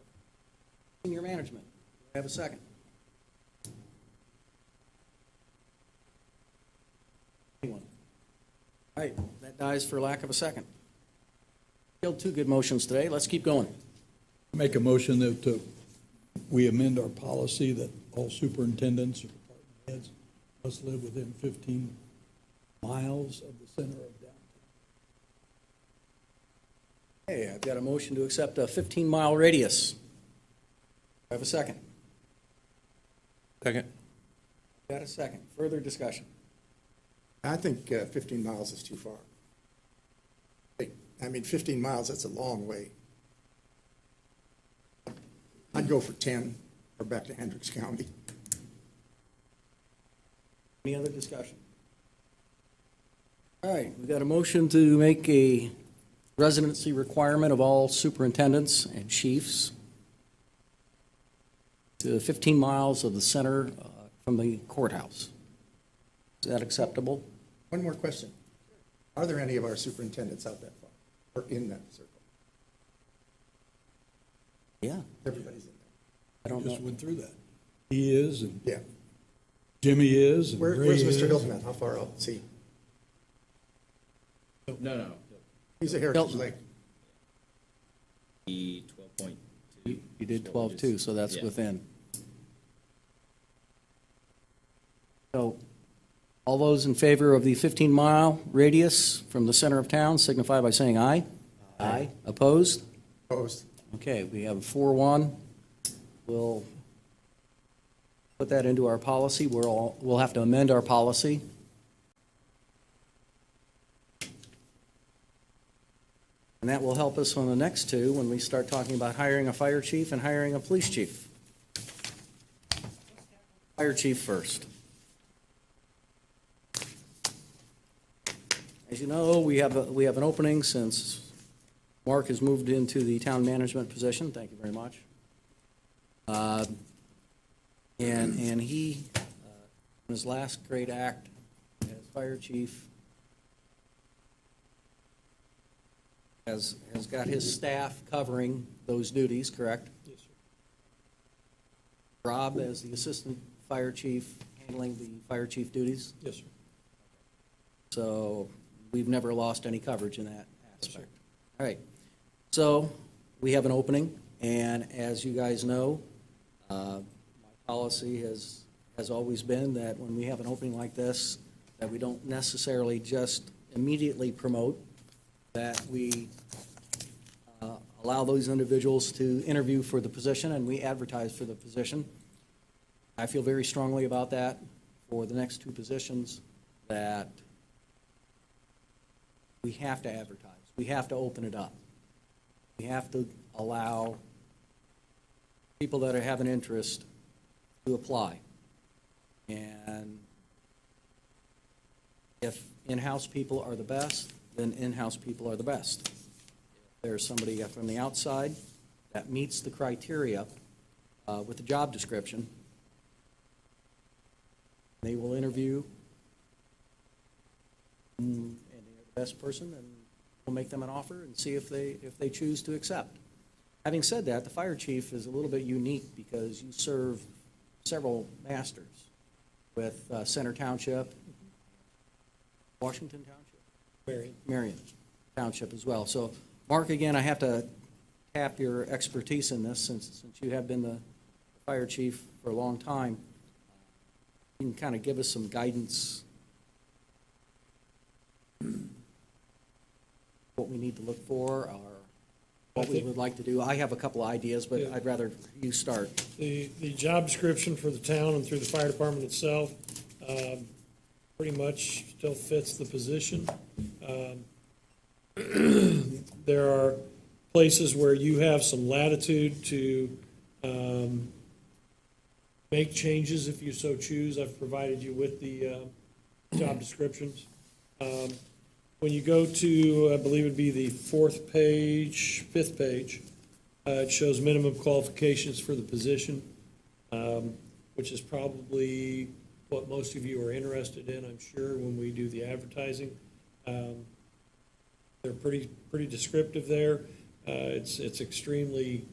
senior management. Do I have a second? Anyone? All right, that dies for lack of a second. Killed two good motions today. Let's keep going. Make a motion that we amend our policy that all superintendents or department heads must live within 15 miles of the center of downtown. Hey, I've got a motion to accept a 15-mile radius. Do I have a second? Second. Got a second. Further discussion. I think 15 miles is too far. I mean, 15 miles, that's a long way. I'd go for 10 or back to Hendricks County. Any other discussion? All right, we've got a motion to make a residency requirement of all superintendents and chiefs to 15 miles of the center from the courthouse. Is that acceptable? One more question. Are there any of our superintendents out that far or in that circle? Yeah. Everybody's in I don't Just know. went through that. He is, and there. Yeah. Jimmy is, and Ray Where's is. Mr. Hilton at? How far out? See, No. he's a Heritage Hilton. Lake. The 12.2. You did 12 too, so that's Yeah. within. So, all those in favor of the 15-mile radius from the center of town signify by saying aye. Aye. Opposed? Opposed? Okay, we have 4-1. We'll put that into our policy. We'll have to amend our policy. And that will help us on the next two when we start talking about hiring a fire chief and hiring a police chief. Fire chief first. As you know, we have an opening since Mark has moved into the town management position. Thank you very much. And he, in his last great act as fire chief, has got his staff covering those duties, correct? Yes, sir. Rob as the assistant fire chief handling the fire chief duties. Yes, sir. So we've never lost any coverage in that aspect. All right. So we have an opening, and as you guys know, my policy has always been that when we have an opening like this, that we don't necessarily just immediately promote, that we allow those individuals to interview for the position, and we advertise for the position. I feel very strongly about that for the next two positions, that we have to advertise. We have to open it up. We have to allow people that have an interest to apply. And if in-house people are the best, then in-house people are the best. If there's somebody from the outside that meets the criteria with the job description, they will interview, and they're the best person, and we'll make them an offer and see if they choose to accept. Having said that, the fire chief is a little bit unique because you serve several masters with Center Township, Washington Township? Marion Township as well. So, Mark, again, I have to tap your expertise in this since you have been the fire chief for a long time. You can kind of give us some guidance, what we need to look for, or what we would like to do. I have a couple ideas, but Yeah. I'd rather you start. The job description for the town and through the fire department itself pretty much still fits the position. There are places where you have some latitude to make changes if you so choose. I've provided you with the job descriptions. When you go to, I believe it'd be the fifth page, it shows minimum qualifications for the position, which is probably what most of you are interested in, I'm sure, when we do the advertising. They're pretty descriptive there. It's extremely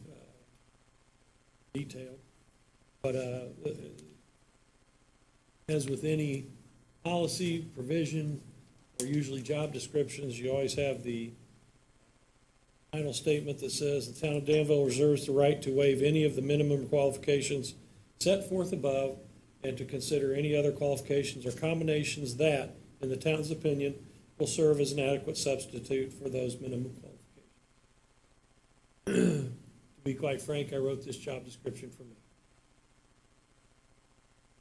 detailed. But as with any policy, provision, or usually job descriptions, you always have the final statement that says the town of Danville reserves the right to waive any of the minimum qualifications set forth above and to consider any other qualifications or combinations that, in the town's opinion, will serve as an adequate substitute for those minimum qualifications. To be quite frank, I wrote this job description for me.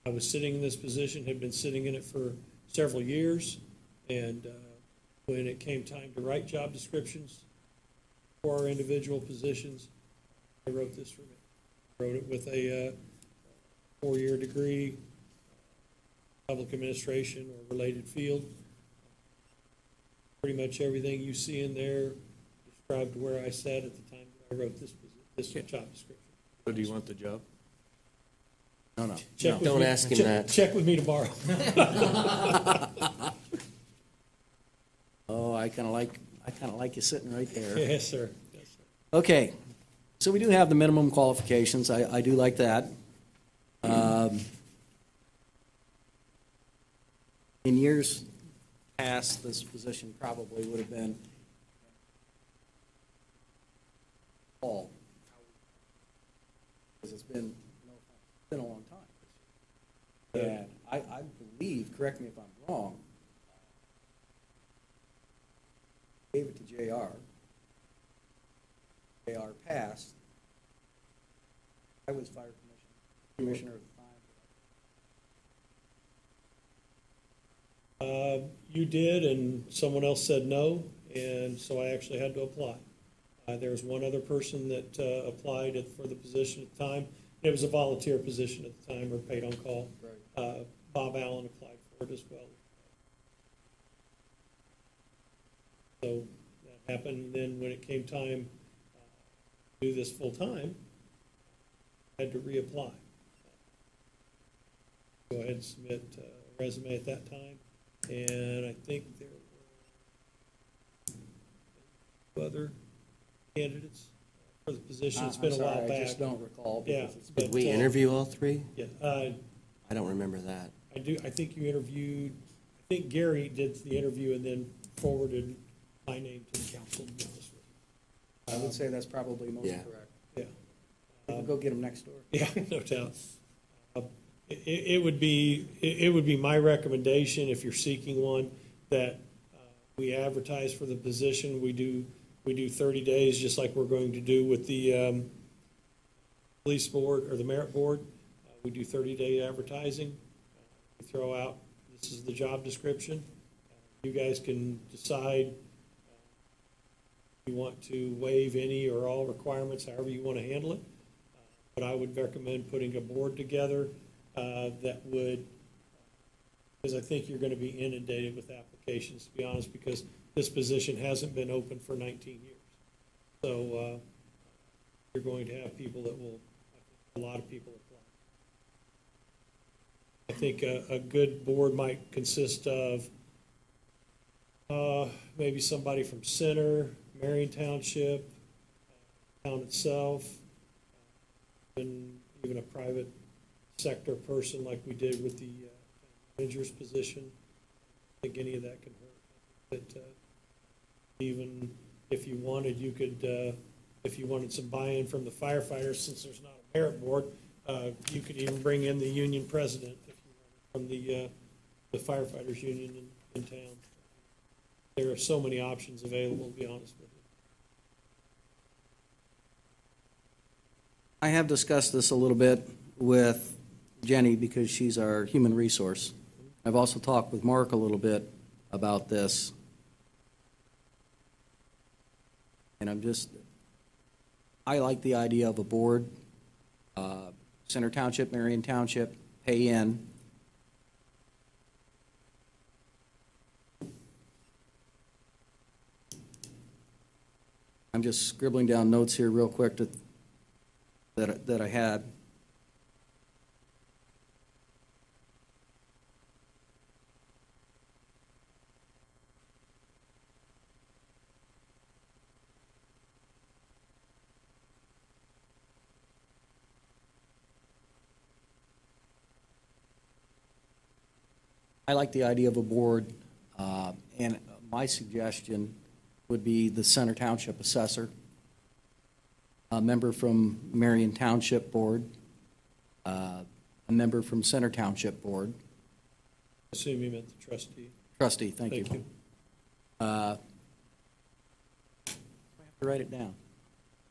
I was sitting in this position, had been sitting in it for several years, and when it came time to write job descriptions for our individual positions, I wrote this for me. I wrote it with a 4-year degree, public administration or related field. Pretty much everything you see in there described where I sat at the time that I wrote this job description. So do you want the job? No. Check with Don't me- ask him check- that. Check with me tomorrow. Oh, I kind of like you sitting right there. Yes, sir. Yes, sir. Okay, so we do have the minimum qualifications. I do like that. In years past, this position probably would have been all. Because it's been a long time. And I believe, correct me if I'm wrong, gave it to JR. JR passed. I was fire commissioner at the time. You did, and someone else said no, and so I actually had to apply. There was one other person that applied for the position at the time. It was a volunteer position at the time, or paid on call. Bob Allen applied for it as well. So that happened. Then when it came time to do this full time, I had to reapply. Go ahead and submit a resume at that time, and I think there were 2 other candidates for the position. It's been a while back. I just don't recall. Yeah. because it's- Did we interview all 3? Yeah, I don't remember that. I think you interviewed, I think Gary did the interview and then forwarded my name to the council, to be honest with I would say that's probably most Yeah. correct. you. Yeah. We'll go get them next door. Yeah, no doubt. It would be my recommendation, if you're seeking one, that we advertise for the position. We do We do 30 days, just like we're going to do with the police board or the merit board. We do 30-day advertising. We throw out, this is the job description. You guys can decide if you want to waive any or all requirements, however you want to handle it. But I would recommend putting a board together that would, because I think you're going to be inundated with applications, to be honest, because this position hasn't been open for 19 years. So you're going to have people that will, a lot of people apply. I think a good board might consist of maybe somebody from Center, Marion Township, town itself, and even a private sector person like we did with the manager's position. I think any of that can hurt. But even if you wanted, you could, if you wanted some buy-in from the firefighters, since there's not a merit board, you could even bring in the union president if you wanted, from the firefighters union in town. There are so many options available, to be honest with you. I have discussed this a little bit with Jenny because she's our human resource. I've also talked with Mark a little bit about this. And I like the idea of a board, Center Township, Marion Township, pay in. I'm just scribbling down notes here real quick that I had. I like the idea of a board, and my suggestion would be the Center Township Assessor, a member from Marion Township Board, a member from Center Township Board. Assume you meant the trustee. Trustee, thank you. Thank you. I have to write it down.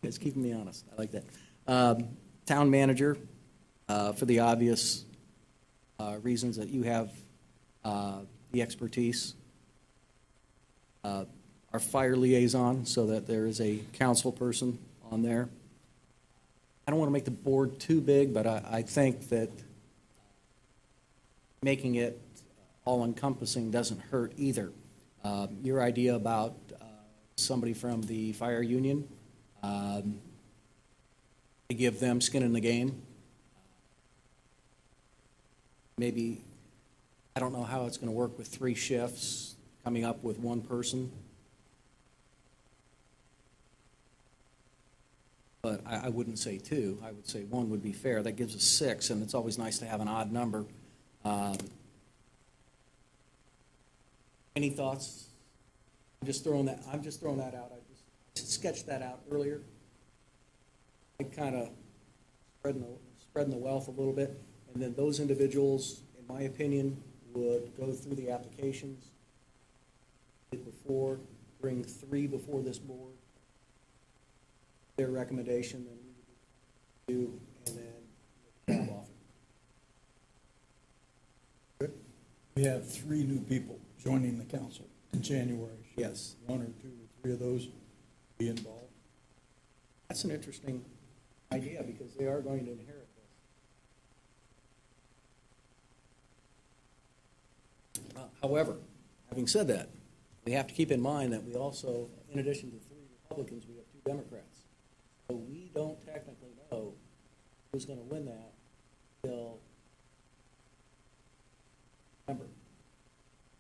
It's keeping me honest. I like that. Town manager, for the obvious reasons that you have the expertise. Our fire liaison, so that there is a council person on there. I don't want to make the board too big, but I think that making it all-encompassing doesn't hurt either. Your idea about somebody from the fire union, to give them skin in the game. Maybe, I don't know how it's going to work with 3 shifts, coming up with 1 person. But I wouldn't say 2. I would say 1 would be fair. That gives us 6, and it's always nice to have an odd number. Any thoughts? I'm just throwing that out. I just sketched that out earlier. I kind of spreading the wealth a little bit, and then those individuals, in my opinion, would go through the applications before, bring 3 before this board, their recommendation, then we would do, and then job offer. Good. We have 3 new people joining the council in January. Should Yes. 1 or 2 or 3 of those be involved? That's an interesting idea, because they are going to inherit this. However, having said that, we have to keep in mind that we also, in addition to 3 Republicans, we have 2 Democrats. So we don't technically know who's going to win that until November.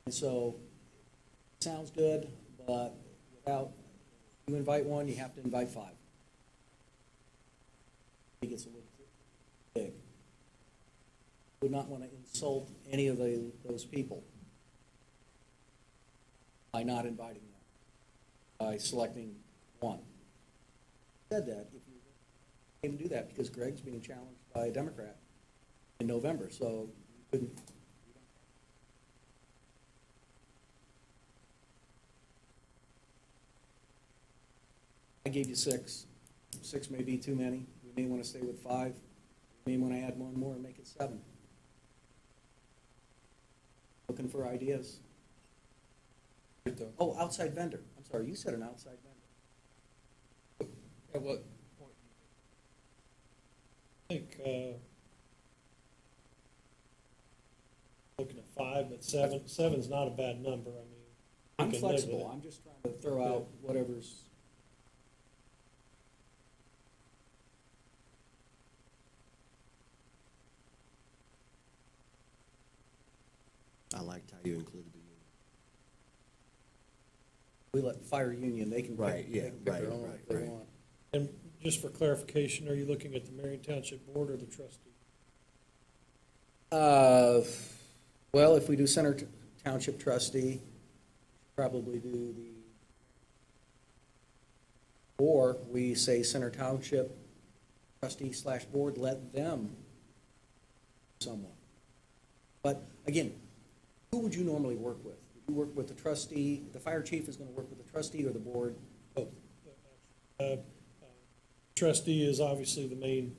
And so, it sounds good, but without, if you invite 1, you have to invite 5. It gets a little big. Would not want to insult any of those people by not inviting them, by selecting 1. Said that, if you can't even do that, because Greg's being challenged by a Democrat in November, so you couldn't. I gave you 6. 6 may be too many. We may want to stay with 5. We may want to add one more and make it 7. Looking for ideas. Oh, outside vendor. I'm sorry, you said an outside vendor. At what point I think, looking at 5, but 7's not a bad number, I mean. we I'm can live with flexible. it. I'm just trying to throw out whatever's. I liked how you included the union. We let fire union, they can pick, Right, yeah, they can pick their right, own right, if they right. want. And just for clarification, are you looking at the Marion Township Board or the trustee? Well, if we do Center Township trustee, probably do the, or we say Center Township trustee / board, let them someone. But again, who would you normally work with? Would you work with the trustee? The fire chief is going to work with the trustee or the board? Both. Trustee is obviously the main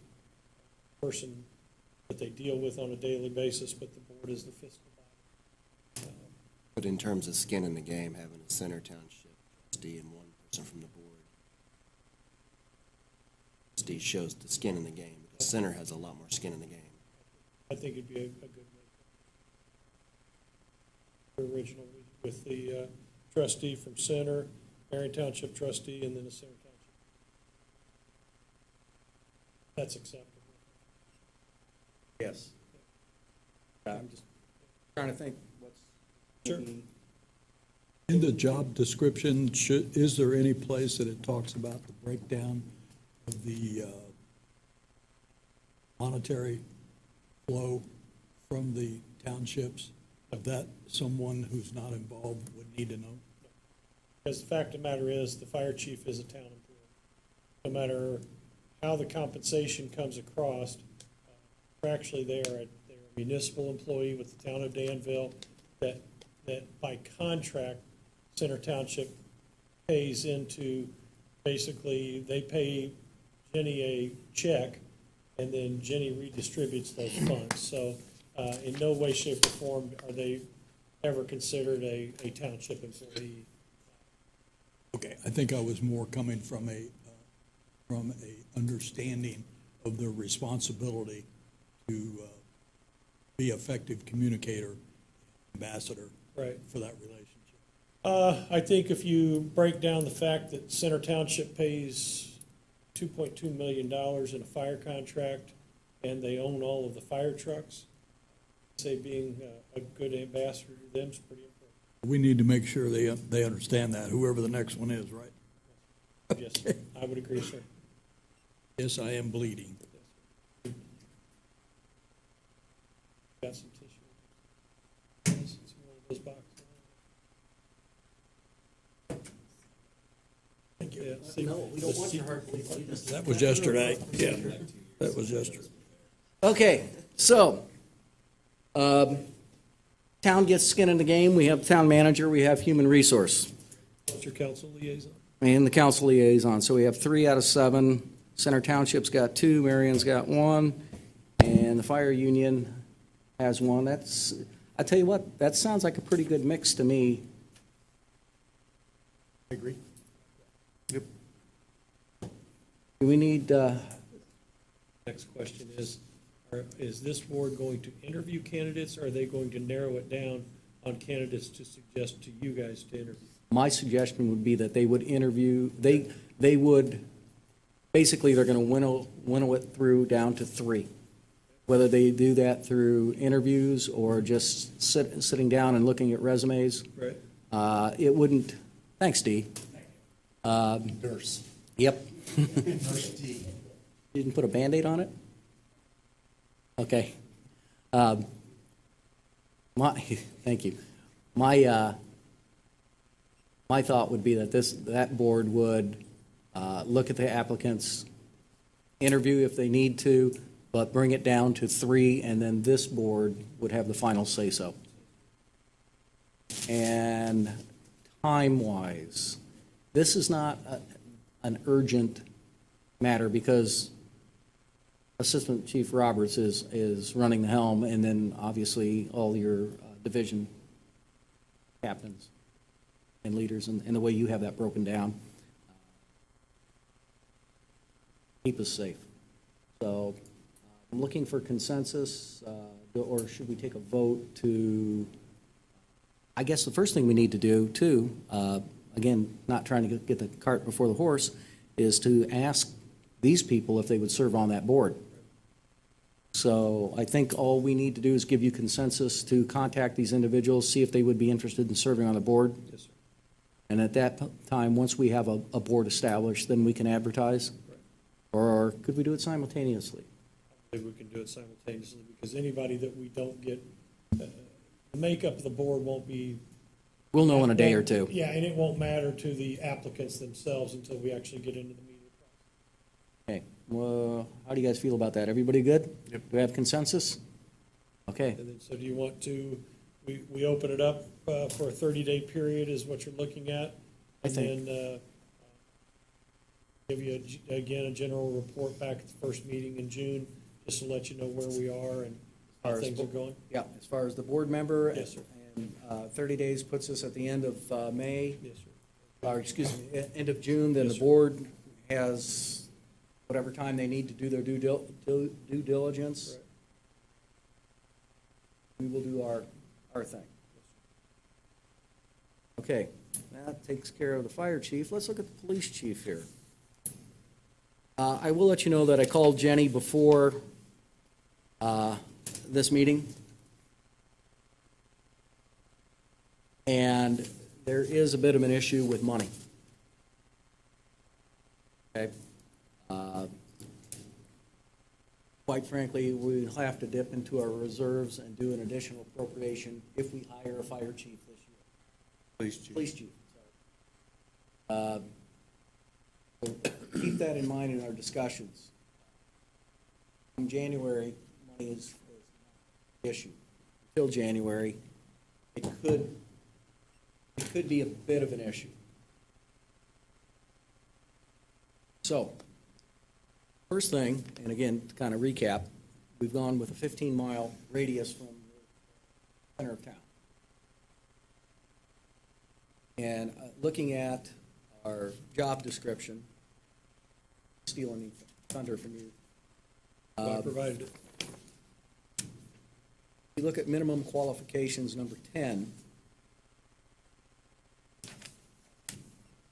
person that they deal with on a daily basis, but the board is the fiscal body. But in terms of skin in the game, having a Center Township trustee and one person from the board, trustee shows the skin in the game, because Center has a lot more skin in the game. I think it'd be a good makeup. Original with the trustee from Center, Marion Township trustee, and then the Center Township. That's acceptable. Yes. I'm just trying to think what's. Sure. maybe- In the job description, is there any place that it talks about the breakdown of the monetary flow from the townships? Of that, someone who's not involved would need to know? Because the fact of the matter is, the fire chief is a town employee. No matter how the compensation comes across, actually they're a municipal employee with the town of Danville that by contract, Center Township pays into, basically, they pay Jenny a check and then Jenny redistributes those funds. So in no way, shape, or form are they ever considered a township employee. Okay, I think I was more coming from a understanding of their responsibility to be effective communicator, ambassador Right. for that relationship. I think if you break down the fact that Center Township pays $2.2 million in a fire contract, and they own all of the fire trucks, say being a good ambassador to them is pretty important. We need to make sure they understand that, whoever the next one is, right? Yes, I would agree, sir. Yes, I am bleeding. Got some tissue. It's one of those boxes. Thank you. Yeah, see, No, we don't want your heart bleeding. That was yesterday, yeah, that was yesterday. Okay, so, town gets skin in the game. We have town manager, we have human resource, What's your council liaison? and the council liaison. So we have 3 out of 7. Center Township's got 2, Marion's got 1, and the fire union has 1. That's, I tell you what, that sounds like a pretty good mix to me. I agree. Do we need, Next question is this board going to interview candidates, or are they going to narrow it down on candidates to suggest to you guys to interview? my suggestion would be that they would interview, they would, basically, they're going to winnow it through down to 3. Whether they do that through interviews or just sitting down and looking at resumes, Right. it wouldn't, thanks, Dee. Nurse. Yep. Nurse D. You didn't put a Band-Aid on it? Okay. Thank you. My thought would be that that board would look at the applicants, interview if they need to, but bring it down to 3, and then this board would have the final say-so. And time-wise, this is not, an urgent matter because Assistant Chief Roberts is running the helm, and then obviously all your division captains and leaders, and the way you have that broken down. Keep us safe. So I'm looking for consensus, or should we take a vote to, I guess the first thing we need to do too, again, not trying to get the cart before the horse, is to ask these people if they would serve on that board. So I think all we need to do is give you consensus to contact these individuals, see if they would be interested in serving on the board. Yes, sir. And at that time, once we have a board established, then we can advertise? Or could we do it simultaneously? I believe we can do it simultaneously, because anybody that we don't get, the makeup of the board won't be. We'll know in a day or two. Yeah, and it won't matter to the applicants themselves until we actually get into the meeting process. Okay, well, how do you guys feel about that? Everybody good? Yep. Do we have consensus? Okay, And then, so do you want to, we open it up for a 30-day period is what you're looking at? I think. And then give you, again, a general report back at the first meeting in June, just to let you know where we are and how things are going? yeah, as far as the board member. Yes, sir. And 30 days puts us at the end of May, Yes, sir. or excuse me, end of June, then Yes, the sir. board has whatever time they need to do their due diligence. Right. We will do our thing. Okay, that takes care of the fire chief. Let's look at the police chief here. I will let you know that I called Jenny before this meeting. And there is a bit of an issue with money. Okay? Quite frankly, we'll have to dip into our reserves and do an additional appropriation if we hire a fire chief this year. Police chief, sorry. So keep that in mind in our discussions. In January, money is not an issue. Until January, it could be a bit of an issue. So, first thing, and again, to kind of recap, we've gone with a 15-mile radius from the center of town. And looking at our job description, stealing thunder from you. I provided it. You look at minimum qualifications, number 10.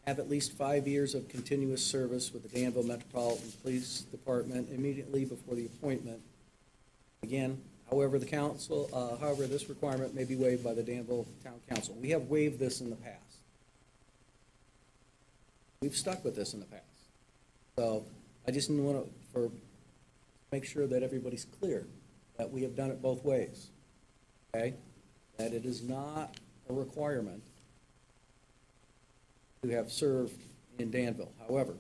Have at least 5 years of continuous service with the Danville Metropolitan Police Department immediately before the appointment. Again, however, this requirement may be waived by the Danville Town Council. We have waived this in the past. We've stuck with this in the past. So I just want to make sure that everybody's clear that we have done it both ways. Okay? That it is not a requirement to have served in Danville. However,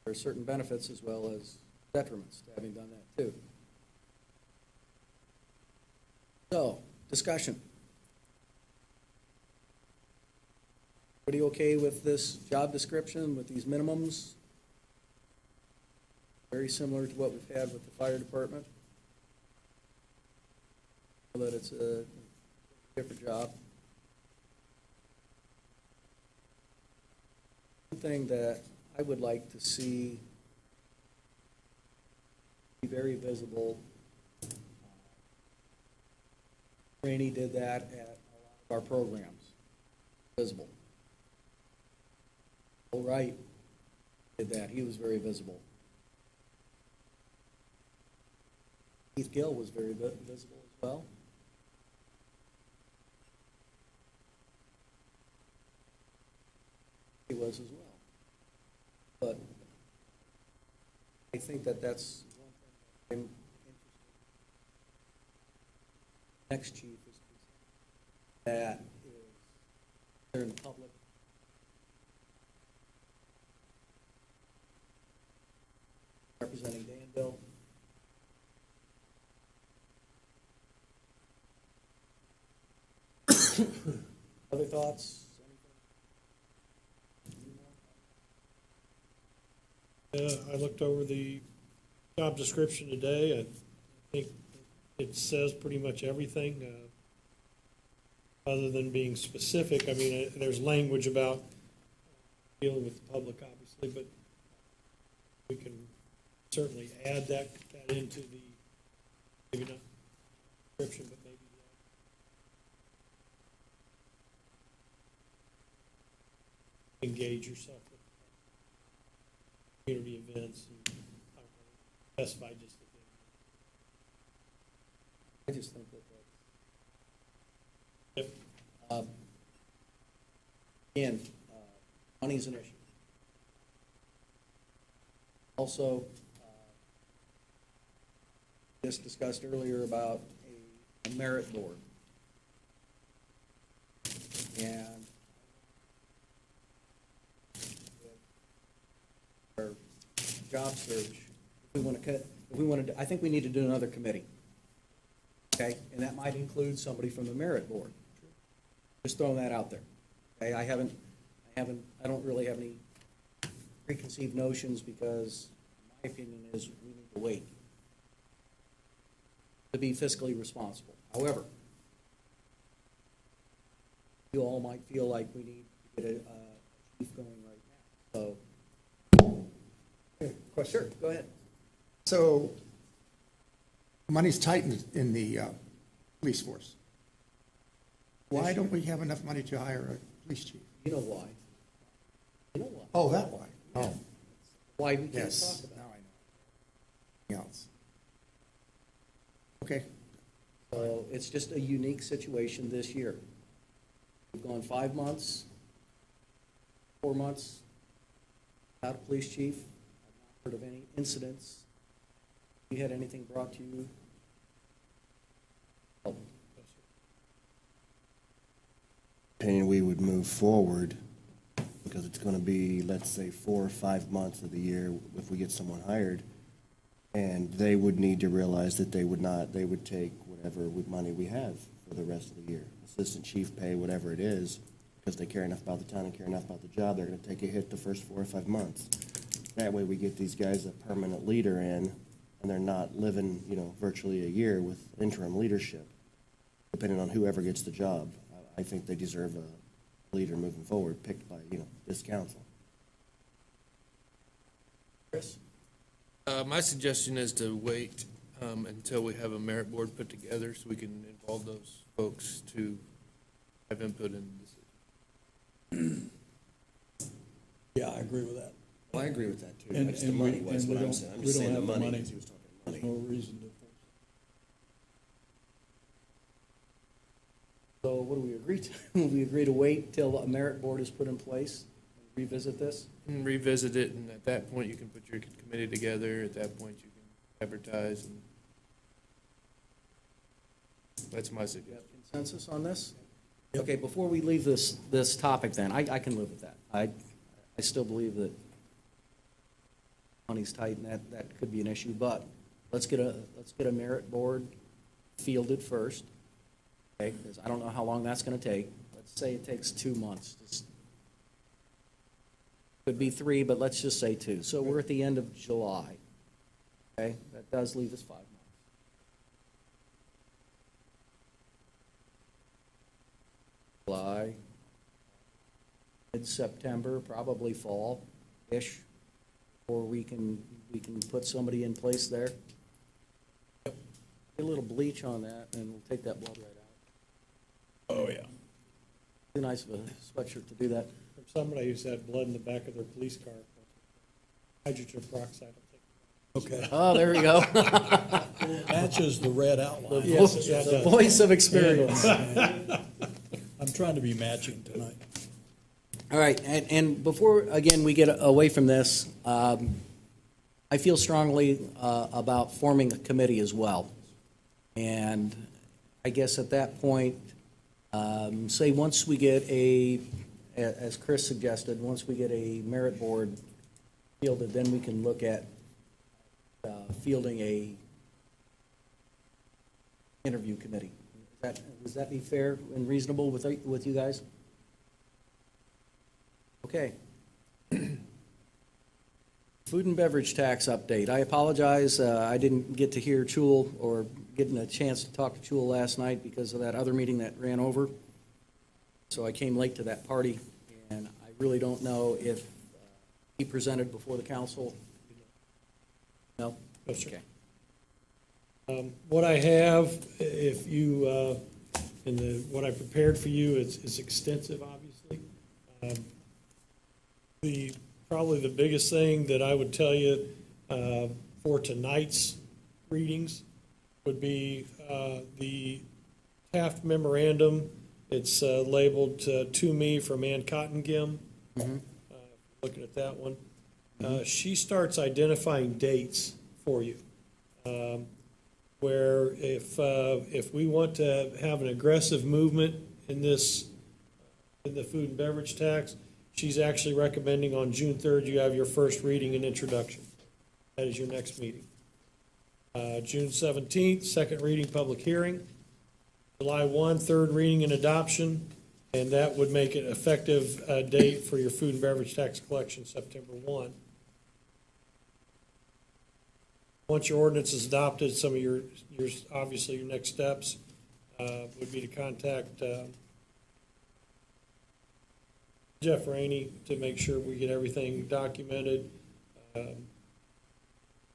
there are certain benefits as well as detriments to having done that too. So, discussion. Everybody okay with this job description, with these minimums? Very similar to what we've had with the fire department. That it's a different job. One thing that I would like to see be very visible. Rainey did that at a lot of our programs. Visible. All right, did that. He was very visible. Keith Gill was very visible as well. He was as well. But I think that that's one thing that I'm interested in. Next chief is that is there in the public. Representing Danville. Other thoughts? I looked over the job description today. I think it says pretty much everything, other than being specific. I mean, there's language about dealing with the public, obviously, but we can certainly add that into the, maybe not description, but maybe engage yourself with community events and I don't know, specify just the thing. I just think that Yep. again, money's an issue. Also, just discussed earlier about a merit board. And our job search, if we want to cut, if we want to, I think we need to do another committee. Okay, and that might include somebody from the merit board. Just throwing that out there. Okay, I don't really have any preconceived notions because my opinion is we need to wait to be fiscally responsible. However, you all might feel like we need to get a chief going right now. So, question, sure, go ahead. So, money's tight in the police force. Why don't we have enough money to hire a police chief? You know why? You know why? Oh, that why. Oh, Why we can't yes. talk about Now it. I know. Anything else? Okay. So it's just a unique situation this year. We've gone 5 months, 4 months without a police chief. I've not heard of any incidents. Have you had anything brought to you? Oh, Opinion, we would move forward because it's going to be, let's say, 4 or 5 months of the year if we get someone hired. And they would need to realize that they would take whatever money we have for the rest of the year. Assistant chief pay, whatever it is, because they care enough about the town and care enough about the job, they're going to take a hit the first 4 or 5 months. That way we get these guys a permanent leader in, and they're not living, virtually a year with interim leadership, depending on whoever gets the job. I think they deserve a leader moving forward, picked by, this council. Chris? My suggestion is to wait until we have a merit board put together so we can involve those folks to have input in the decision. Yeah, I agree with that. Well, I agree with that, too. And- It's the and we- money was and we what I'm don't- saying. I'm we just don't saying the have the money, money. because he was talking There's money. no reason to. So what do we agree to? We agree to wait till a merit board is put in place and revisit this? And revisit it, and at that point, you can put your committee together. At that point, you can advertise, and that's my You suggestion. have consensus on this? Okay, before we leave this topic then, I can live with that. I still believe that money's tight and that could be an issue, but let's get a merit board fielded first. Okay, because I don't know how long that's gonna take. Let's say it takes 2 months. Could be 3, but let's just say 2. So we're at the end of July. Okay, that does leave us 5 months. July, mid-September, probably fall-ish, or we can put somebody in place there. Get a little bleach on that, and we'll take that blood right out. Oh, yeah. Too nice of a sweatshirt to do that. From somebody who's had blood in the back of their police car, hydrogen peroxide, I think. Okay. Oh, there we go. Matches the red outline. Yes, yeah, it The does. voice of experience. I'm trying to be matching tonight. All right, and before, again, we get away from this, I feel strongly about forming a committee as well. And I guess at that point, say once we get as Chris suggested, once we get a merit board fielded, then we can look at fielding a interview committee. Does that be fair and reasonable with you guys? Okay. Food and beverage tax update. I apologize, I didn't get to hear Chul or getting a chance to talk to Chul last night because of that other meeting that ran over. So I came late to that party, and I really don't know if he presented before the council. No? No, sir. Okay. What I have, if you, what I prepared for you is extensive, obviously. Probably the biggest thing that I would tell you for tonight's readings would be the Taft memorandum. It's labeled "To Me" from Ann Cottengim. Looking at that one. She starts identifying dates for you. Where if we want to have an aggressive movement in this, in the food and beverage tax, she's actually recommending on June 3rd, you have your first reading and introduction. That is your next meeting. June 17th, second reading, public hearing. July 1, third reading and adoption, and that would make it effective date for your food and beverage tax collection, September 1. Once your ordinance is adopted, some of your obviously your next steps would be to contact Jeff Rainey to make sure we get everything documented, go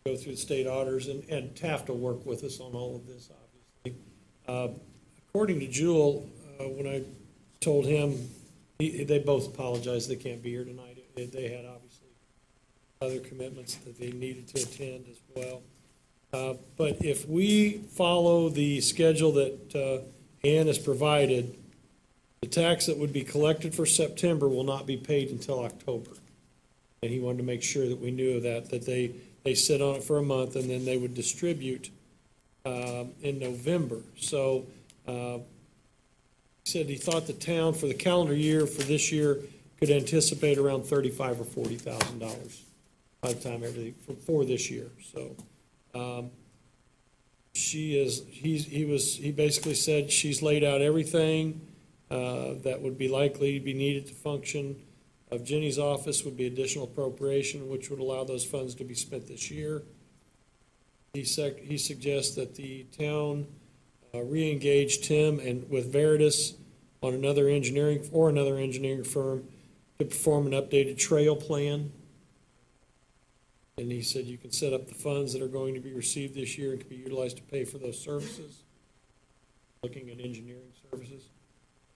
through the state auditors, and Taft will work with us on all of this, obviously. According to Jewel, when I told him, they both apologized they can't be here tonight. They had obviously other commitments that they needed to attend as well. But if we follow the schedule that Ann has provided, the tax that would be collected for September will not be paid until October. And he wanted to make sure that we knew of that they sit on it for a month and then they would distribute in November. So he said he thought the town for the calendar year for this year could anticipate around $35,000 or $40,000 by the time everything for this year. So he basically said she's laid out everything that would be likely to be needed to function. Of Jenny's office would be additional appropriation, which would allow those funds to be spent this year. He suggests that the town re-engage Tim and with Veritas on another engineering firm to perform an updated trail plan. And he said you can set up the funds that are going to be received this year and can be utilized to pay for those services. Looking at engineering services.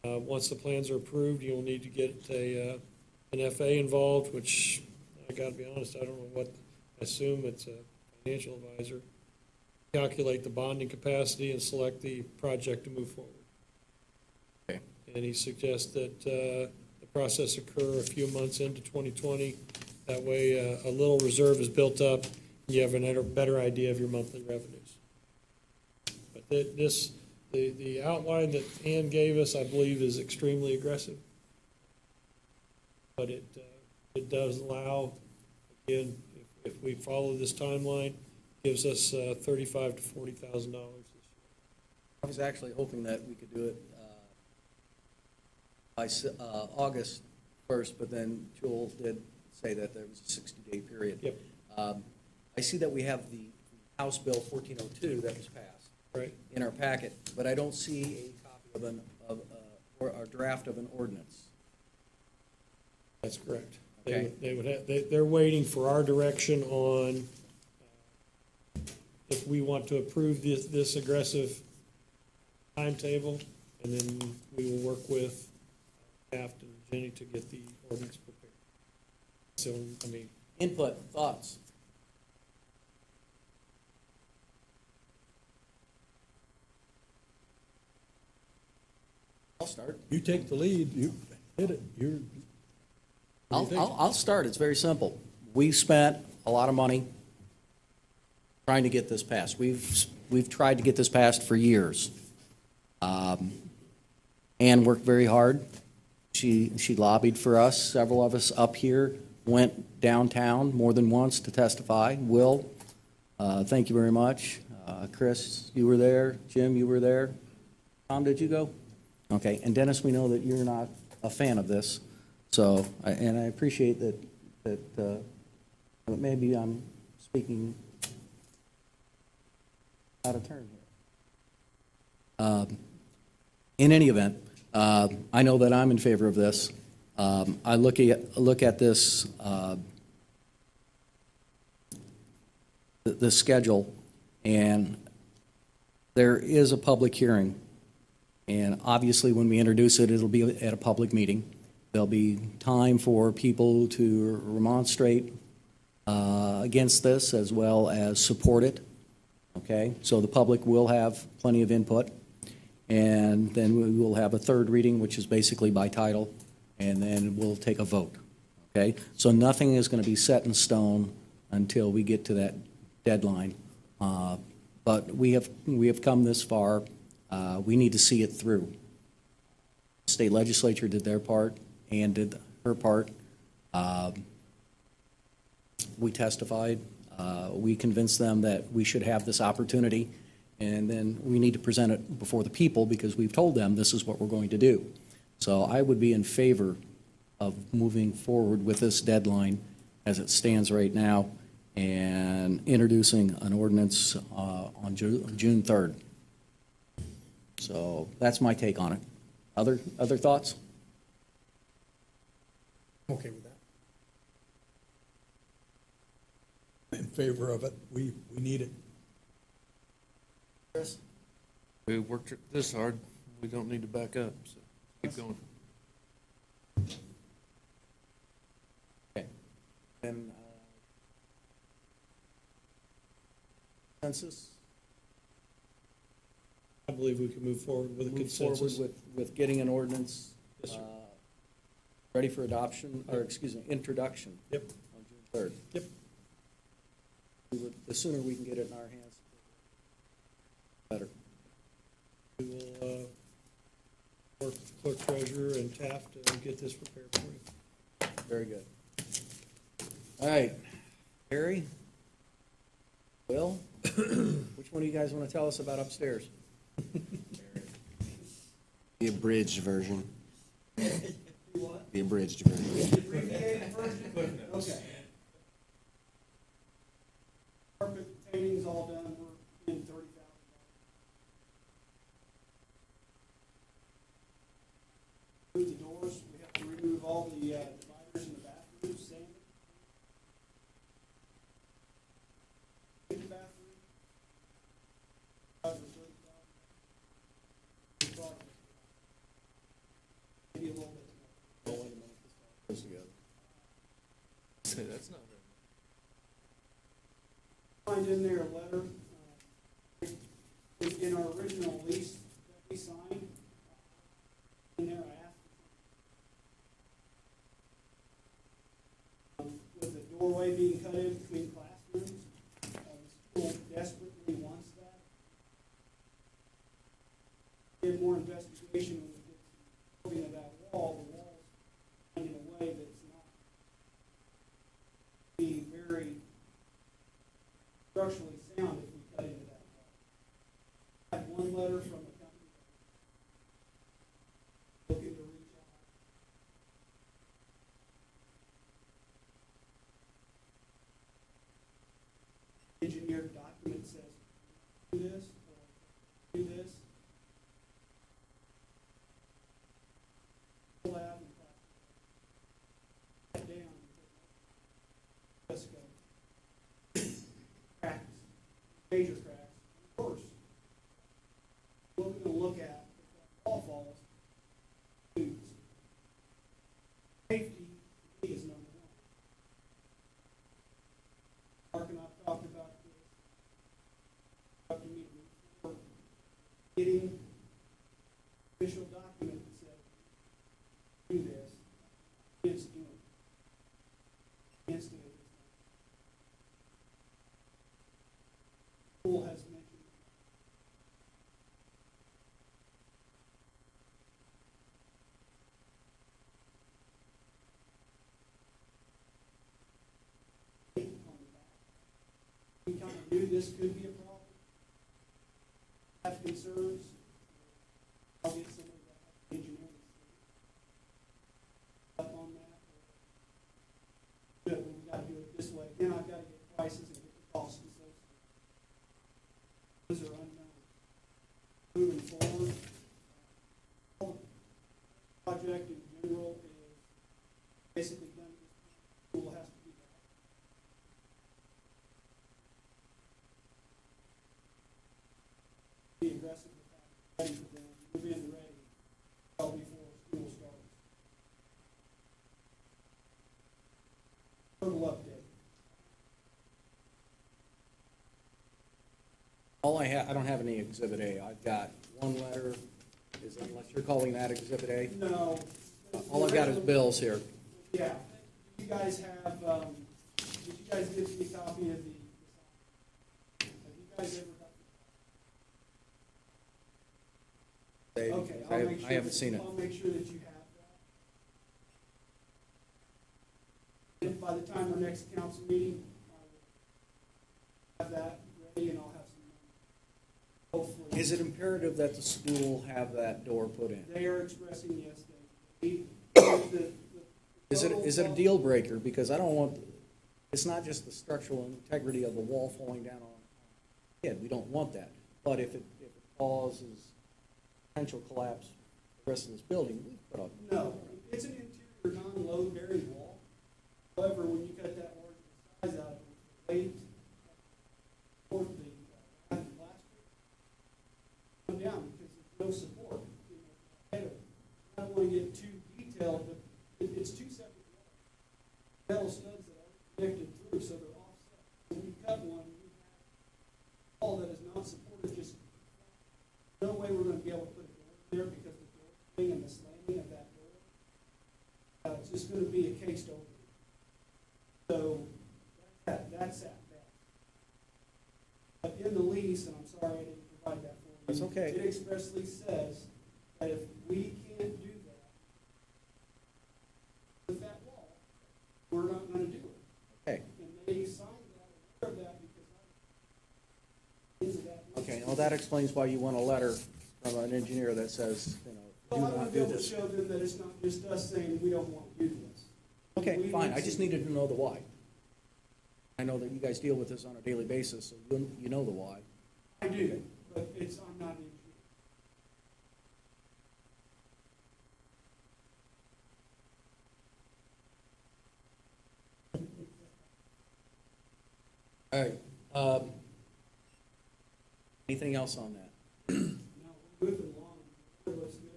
Once the plans are approved, you'll need to get an FA involved, which I got to be honest, I don't know what. I assume it's a financial advisor. Calculate the bonding capacity and select the project to move forward. Okay. And he suggests that the process occur a few months into 2020. That way, a little reserve is built up. You have a better idea of your monthly revenues. But the outline that Ann gave us, I believe, is extremely aggressive. But it does allow, again, if we follow this timeline, gives us $35,000 to $40,000 this year. I was actually hoping that we could do it by August 1st, but then Joel did say that there was a 60-day period. Yep. I see that we have the House Bill 1402 that was passed Right. in our packet, but I don't see a copy or a draft of an ordinance. That's correct. Okay. They're waiting for our direction on if we want to approve this aggressive timetable, and then we will work with Taft and Jenny to get the ordinance prepared. So, I mean, Input, thoughts? I'll start. You take the lead, you hit it, I'll start. It's very simple. We spent a lot of money trying to get this passed. We've tried to get this passed for years. Ann worked very hard. She lobbied for us. Several of us up here went downtown more than once to testify. Will, thank you very much. Chris, you were there. Jim, you were there. Tom, did you go? Okay. And Dennis, we know that you're not a fan of this. So, and I appreciate that But maybe I'm speaking out of turn here. In any event, I know that I'm in favor of this. I look at this, the schedule, and there is a public hearing. And obviously, when we introduce it, it'll be at a public meeting. There'll be time for people to remonstrate against this as well as support it. Okay? So the public will have plenty of input. And then we will have a third reading, which is basically by title, and then we'll take a vote. Okay? So nothing is going to be set in stone until we get to that deadline. But we have come this far. We need to see it through. State legislature did their part, Ann did her part. We testified. We convinced them that we should have this opportunity, and then we need to present it before the people because we've told them this is what we're going to do. So I would be in favor of moving forward with this deadline as it stands right now and introducing an ordinance on June 3rd. So that's my take on it. Other thoughts? I'm okay with that. In favor of it. We need it. Chris? We worked this hard, we don't need to back up, so keep going. Okay. Then, consensus? I believe we can move forward with a Move forward consensus. with getting an ordinance Yes, sir. ready for adoption, or excuse me, introduction Yep, on June 3rd. yep. The sooner we can get it in our hands, better. We will work with clerk treasurer and Taft to get this prepared for you. Very good. All right, Harry? Will? Which one of you guys want to tell us about upstairs? The abridged version. The abridged version. Okay. Carpet painting's all done, we're in $30,000. Remove the doors, we have to remove all the dividers in the bathroom, sand it. In the bathroom. Over $30,000. Maybe a little bit more. Say, that's not very Find in there a letter, in our original lease that we signed, in there I asked with the doorway being cut in between classrooms, the school desperately wants that. Did more investigation when we did some probing of that wall, the wall's designed in a way that's not being very structurally sound if we cut into that wall. I had one letter from a company looking to reach out. Engineered document says, do this, or do this. Lab and that down. Let's go. Cracks, major cracks, worse. What we're gonna look at, if that wall falls, boots. Safety, to me, is number one. Mark and I've talked about this. Up to me, for getting official document that says, do this, against doing it. Against doing it. School has mentioned on the back. We kind of knew this could be a problem. Have concerns. I'll get somebody that has engineering up on that. Good, we gotta do it this way. Then I've forward. All the project in general is basically done. School has to be back. Be aggressive with that, ready for them, move in ready, well before school starts. Total update. I don't have any Exhibit A. I've got one letter, unless you're calling that Exhibit A. No. All I've got is bills here. Yeah, you guys have, did you guys give me a copy of the, have you guys ever They- got? Okay, I'll make sure. I haven't seen it. I'll make sure that you have that. And by the time our next council meeting, I will have that ready and I'll have some, hopefully. Is it imperative that the school have that door put in? They are expressing, yes, they, the Is it a deal breaker? Because I don't want, it's not just the structural integrity of the wall falling down on a kid. We don't want that. But if it causes potential collapse of the rest of this building, we put up. No, it's an interior non-load bearing wall. However, when you cut that large size out, the weight, or the plastic, come down because there's no support. I don't want to get too detailed, but it's two separate walls. Metal studs that are connected through, so they're offset. When you cut one, you have a wall that is not supported, just no way we're going to be able to put a door in there because the door thing and the slamming of that door, it's just going to be a cased opening. So that's that. But in the lease, and I'm sorry I didn't provide that for you. That's okay. It expressly says that if we can't do that with that wall, we're not going to do it. Okay, And they signed that, aware of that because into that. lease. okay, well, that explains why you want a letter from an engineer that says, you know, Well, do I want not to be do able to this. show them that it's not just us saying we don't want to do this. Okay, We fine, need I just to- needed to know the why. I know that you guys deal with this on a daily basis, so you know the why. I do, but I'm not an engineer. All right, anything else on that? Now, we're moving along. Let's get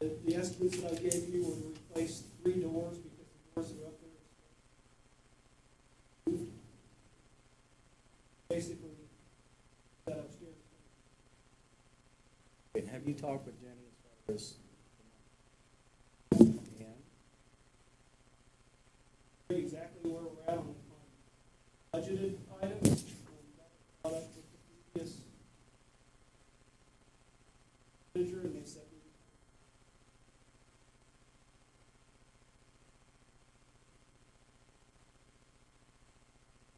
up. The estimates that I gave you were to replace 3 doors because the doors that are up there. Moved. Basically, that upstairs. And have you talked with Jenny as far as? And Exactly where we're at on my budgeted items. Brought up with the previous manager, and they said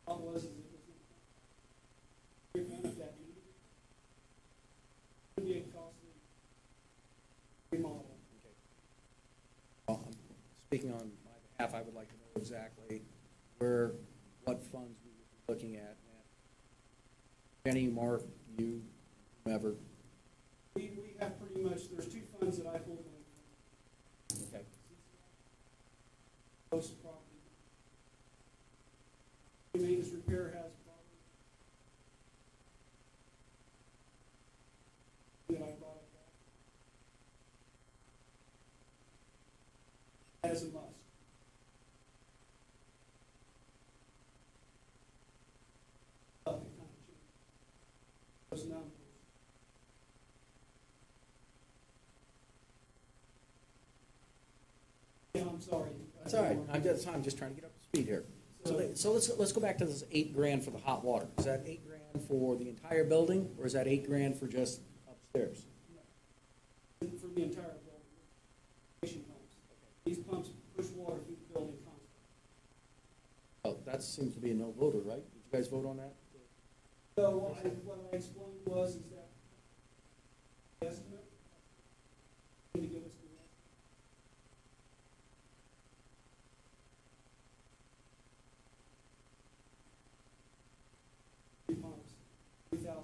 thought was, is it was going to if that needed it. Would be a costly remodel. well, speaking on my behalf, I would like to know exactly what funds we would be looking at. Jenny, Mark, you, whomever. We have pretty much, there's 2 funds that I pulled money from. Okay. Post property. Maintenance repair has property. That I brought up. As a must. It kind of changed. Those numbers. Yeah, I'm sorry. That's all right, I'm just trying to get up to speed here. So let's go back to this $8,000 for the hot water. Is that $8,000 for the entire building, or is that $8,000 for just upstairs? For the entire building. Station pumps. These pumps push water through the building constantly. Oh, that seems to be a no voter, right? Did you guys vote on that? So what I explained was, is that estimate, to give us the estimate. 3 pumps, $3,000.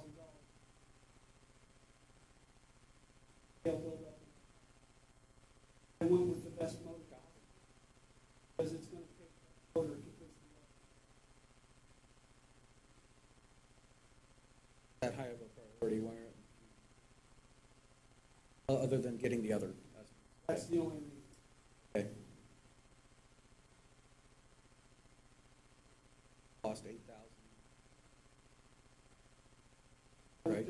that high of a priority, why aren't, other than getting the other? That's the only reason. Okay. Cost 8,000. Right.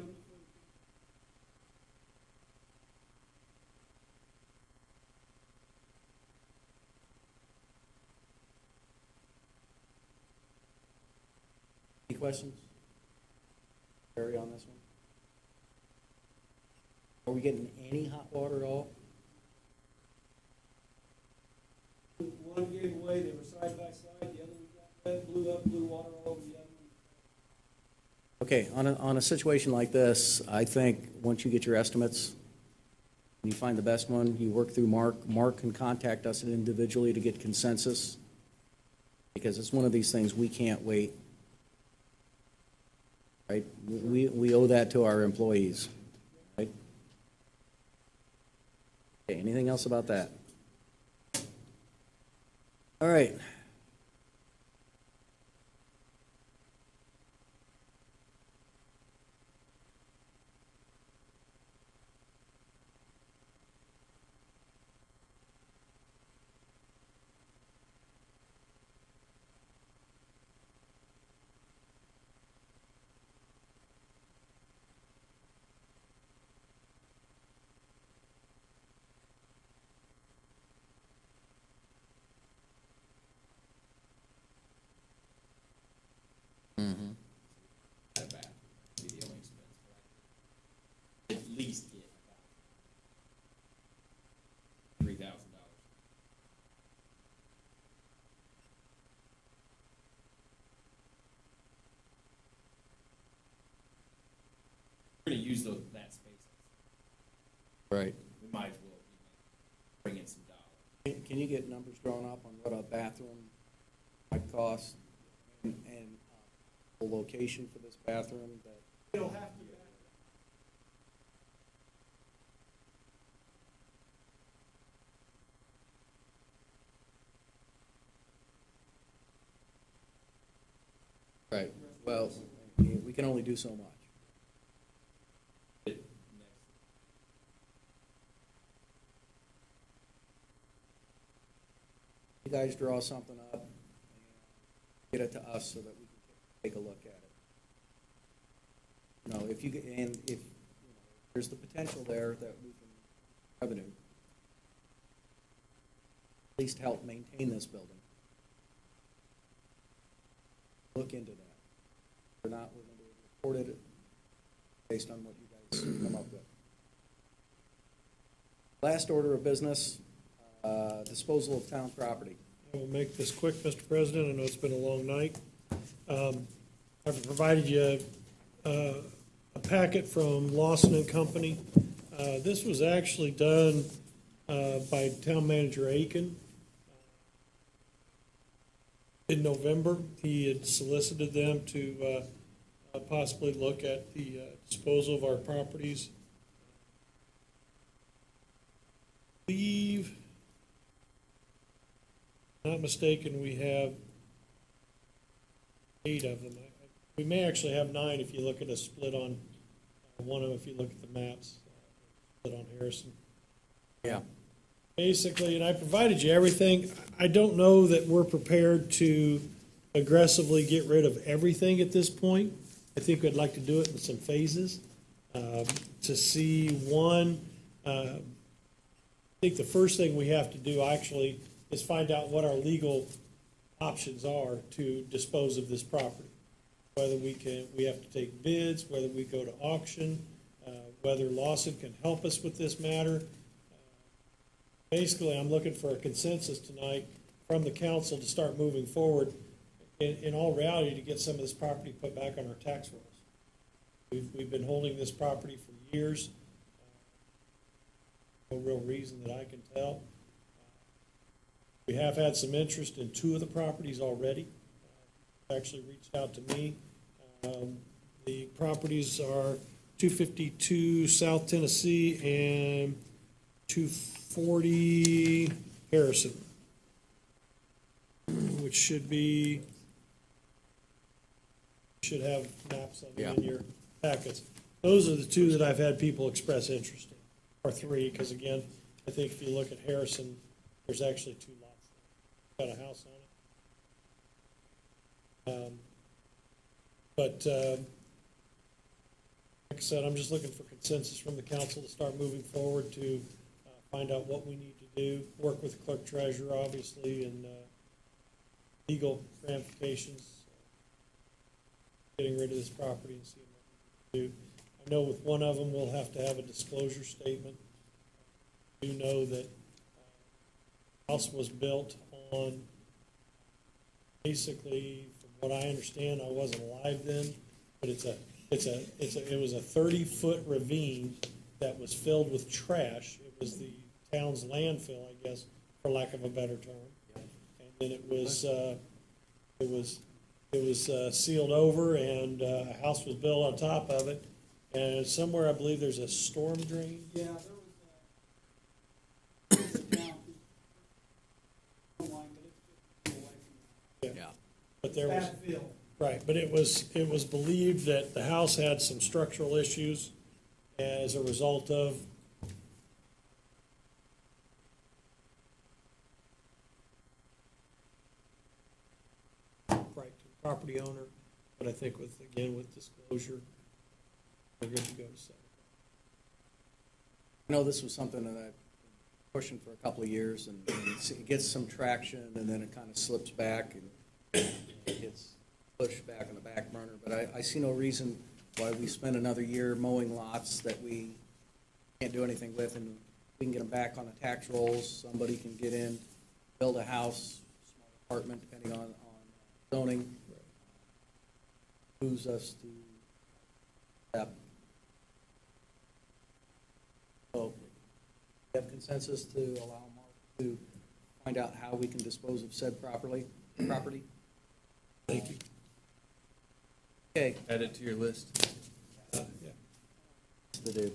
Any questions? Barry, on this one? Are we getting any hot water at all? One gave away, they were side by side, the other one got wet, blew up, blew water all over the other one. Okay, on a situation like this, I think, once you get your estimates, you find the best one, you work through Mark. Mark can contact us individually to get consensus, because it's one of these things we can't wait. Right? We owe that to our employees, right? Okay, anything else about that? All right. That back, be the only expense, but at least get about $3,000. We're gonna use that space. Right. We might as well bring in some dollars. Can you get numbers drawn up on what a bathroom might cost and the location for this bathroom that? It'll have to back Right, well, we can only do so much. You guys draw something up and get it to us so that we can take a look at it. If you, and if, there's the potential there that we can, revenue, at least help maintain this building. Look into that. If not, we're going to report it based on what you guys come up with. Last order of business, disposal of town property. I will make this quick, Mr. President. I know it's been a long night. I've provided you a packet from Lawson and Company. This was actually done by Town Manager Aiken. In November, he had solicited them to possibly look at the disposal of our properties. I believe, not mistaken, we have 8 of them. We may actually have 9 if you look at a split on one of them, if you look at the maps, split on Harrison. Yeah. Basically, and I provided you everything. I don't know that we're prepared to aggressively get rid of everything at this point. I think we'd like to do it in some phases to see one. I think the first thing we have to do actually is find out what our legal options are to dispose of this property. Whether we have to take bids, whether we go to auction, whether Lawson can help us with this matter. Basically, I'm looking for a consensus tonight from the council to start moving forward, in all reality, to get some of this property put back on our tax rolls. We've been holding this property for years. No real reason that I can tell. We have had some interest in 2 of the properties already. Actually reached out to me. The properties are 252 South Tennessee and 240 Harrison, which should have maps of it in your packets. Those are the two that I've had people express interest in, or three, because again, I think if you look at Harrison, there's actually two lots. Got a house on it. Like I said, I'm just looking for consensus from the council to start moving forward to find out what we need to do, work with the clerk treasurer, obviously, and legal ramifications, getting rid of this property and seeing what we can do. I know with one of them, we'll have to have a disclosure statement. I do know that the house was built on, basically, from what I understand, I wasn't alive then, but it was a 30-foot ravine that was filled with trash. It was the town's landfill, I guess, for lack of a better term. And then it was sealed over, and a house was built on top of it. And somewhere, I believe, there's a storm drain. Yeah, there was a down line, but it's 50 feet away from Yeah. But there the was, bad field. right, but it was believed that the house had some structural issues as a result of right to the property owner, but I think with disclosure, we're good to go to 7 o'clock. I know this was something that I've been pushing for a couple of years, and it gets some traction, and then it kind of slips back, and it gets pushed back on the back burner. But I see no reason why we spend another year mowing lots that we can't do anything with, and we can get them back on the tax rolls. Somebody can get in, build a house, small apartment, depending on zoning. Moves us to step. So, we have consensus to allow Mark to find out how we can dispose of said property? Thank you. Okay. Add it to your list. Yeah. To do.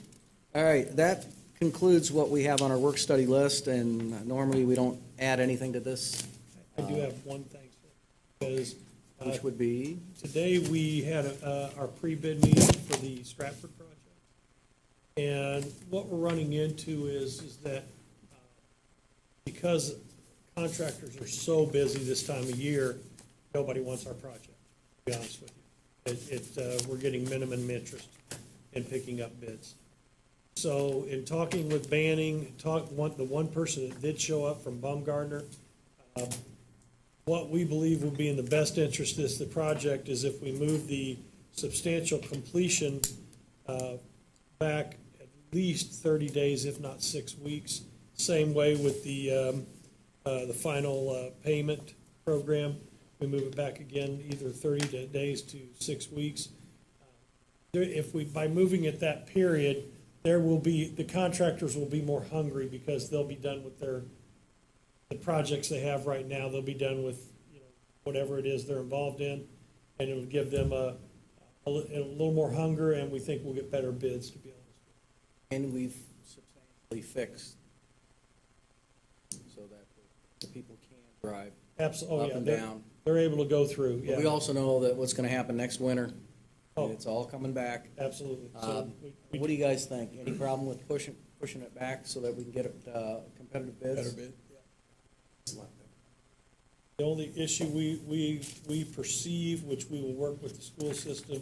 All right, that concludes what we have on our work study list, and normally we don't add anything to this, I do have one thing, sir, because which would be, today we had our pre-bid meeting for the Stratford project. And what we're running into is that because contractors are so busy this time of year, nobody wants our project, to be honest with you. We're getting minimum interest in picking up bids. So in talking with Banning, the one person that did show up from Baumgardner, what we believe will be in the best interest of the project is if we move the substantial completion back at least 30 days, if not 6 weeks. Same way with the final payment program. We move it back again, either 30 days to 6 weeks. By moving it that period, the contractors will be more hungry because they'll be done with the projects they have right now. They'll be done with, whatever it is they're involved in, and it'll give them a little more hunger, and we think we'll get better bids, to be honest. and we've substantially fixed so that the people can drive Absolutely, up and down. They're able to go through, But we yeah, also know that what's gonna happen next winter, Oh. it's all coming back. absolutely. So What do you guys think? Any problem with pushing it back so that we can get competitive bids? Better bid. The only issue we perceive, which we will work with the school system,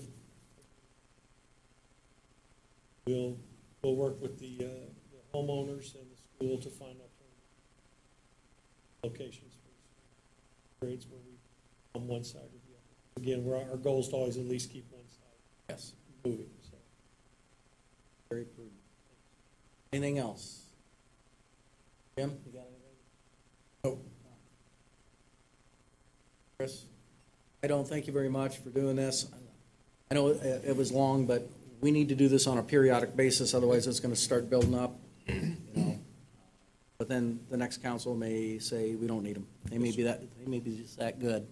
we'll work with the homeowners and the school to find alternative locations for the grades where we, on one side or the other. Again, our goal is to always at least keep one side Yes, moving, so. very prudent. Anything else? Jim, you got anything? Nope. Chris? I don't thank you very much for doing this. I know it was long, but we need to do this on a periodic basis, otherwise it's gonna start building up, But then the next council may say, we don't need them. They may be just that good.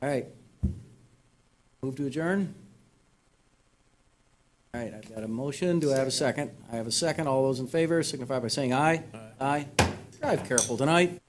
All right. Move to adjourn? All right, I've got a motion. Do I have a second? I have a second. All those in favor signify by saying aye. Aye. Drive careful tonight.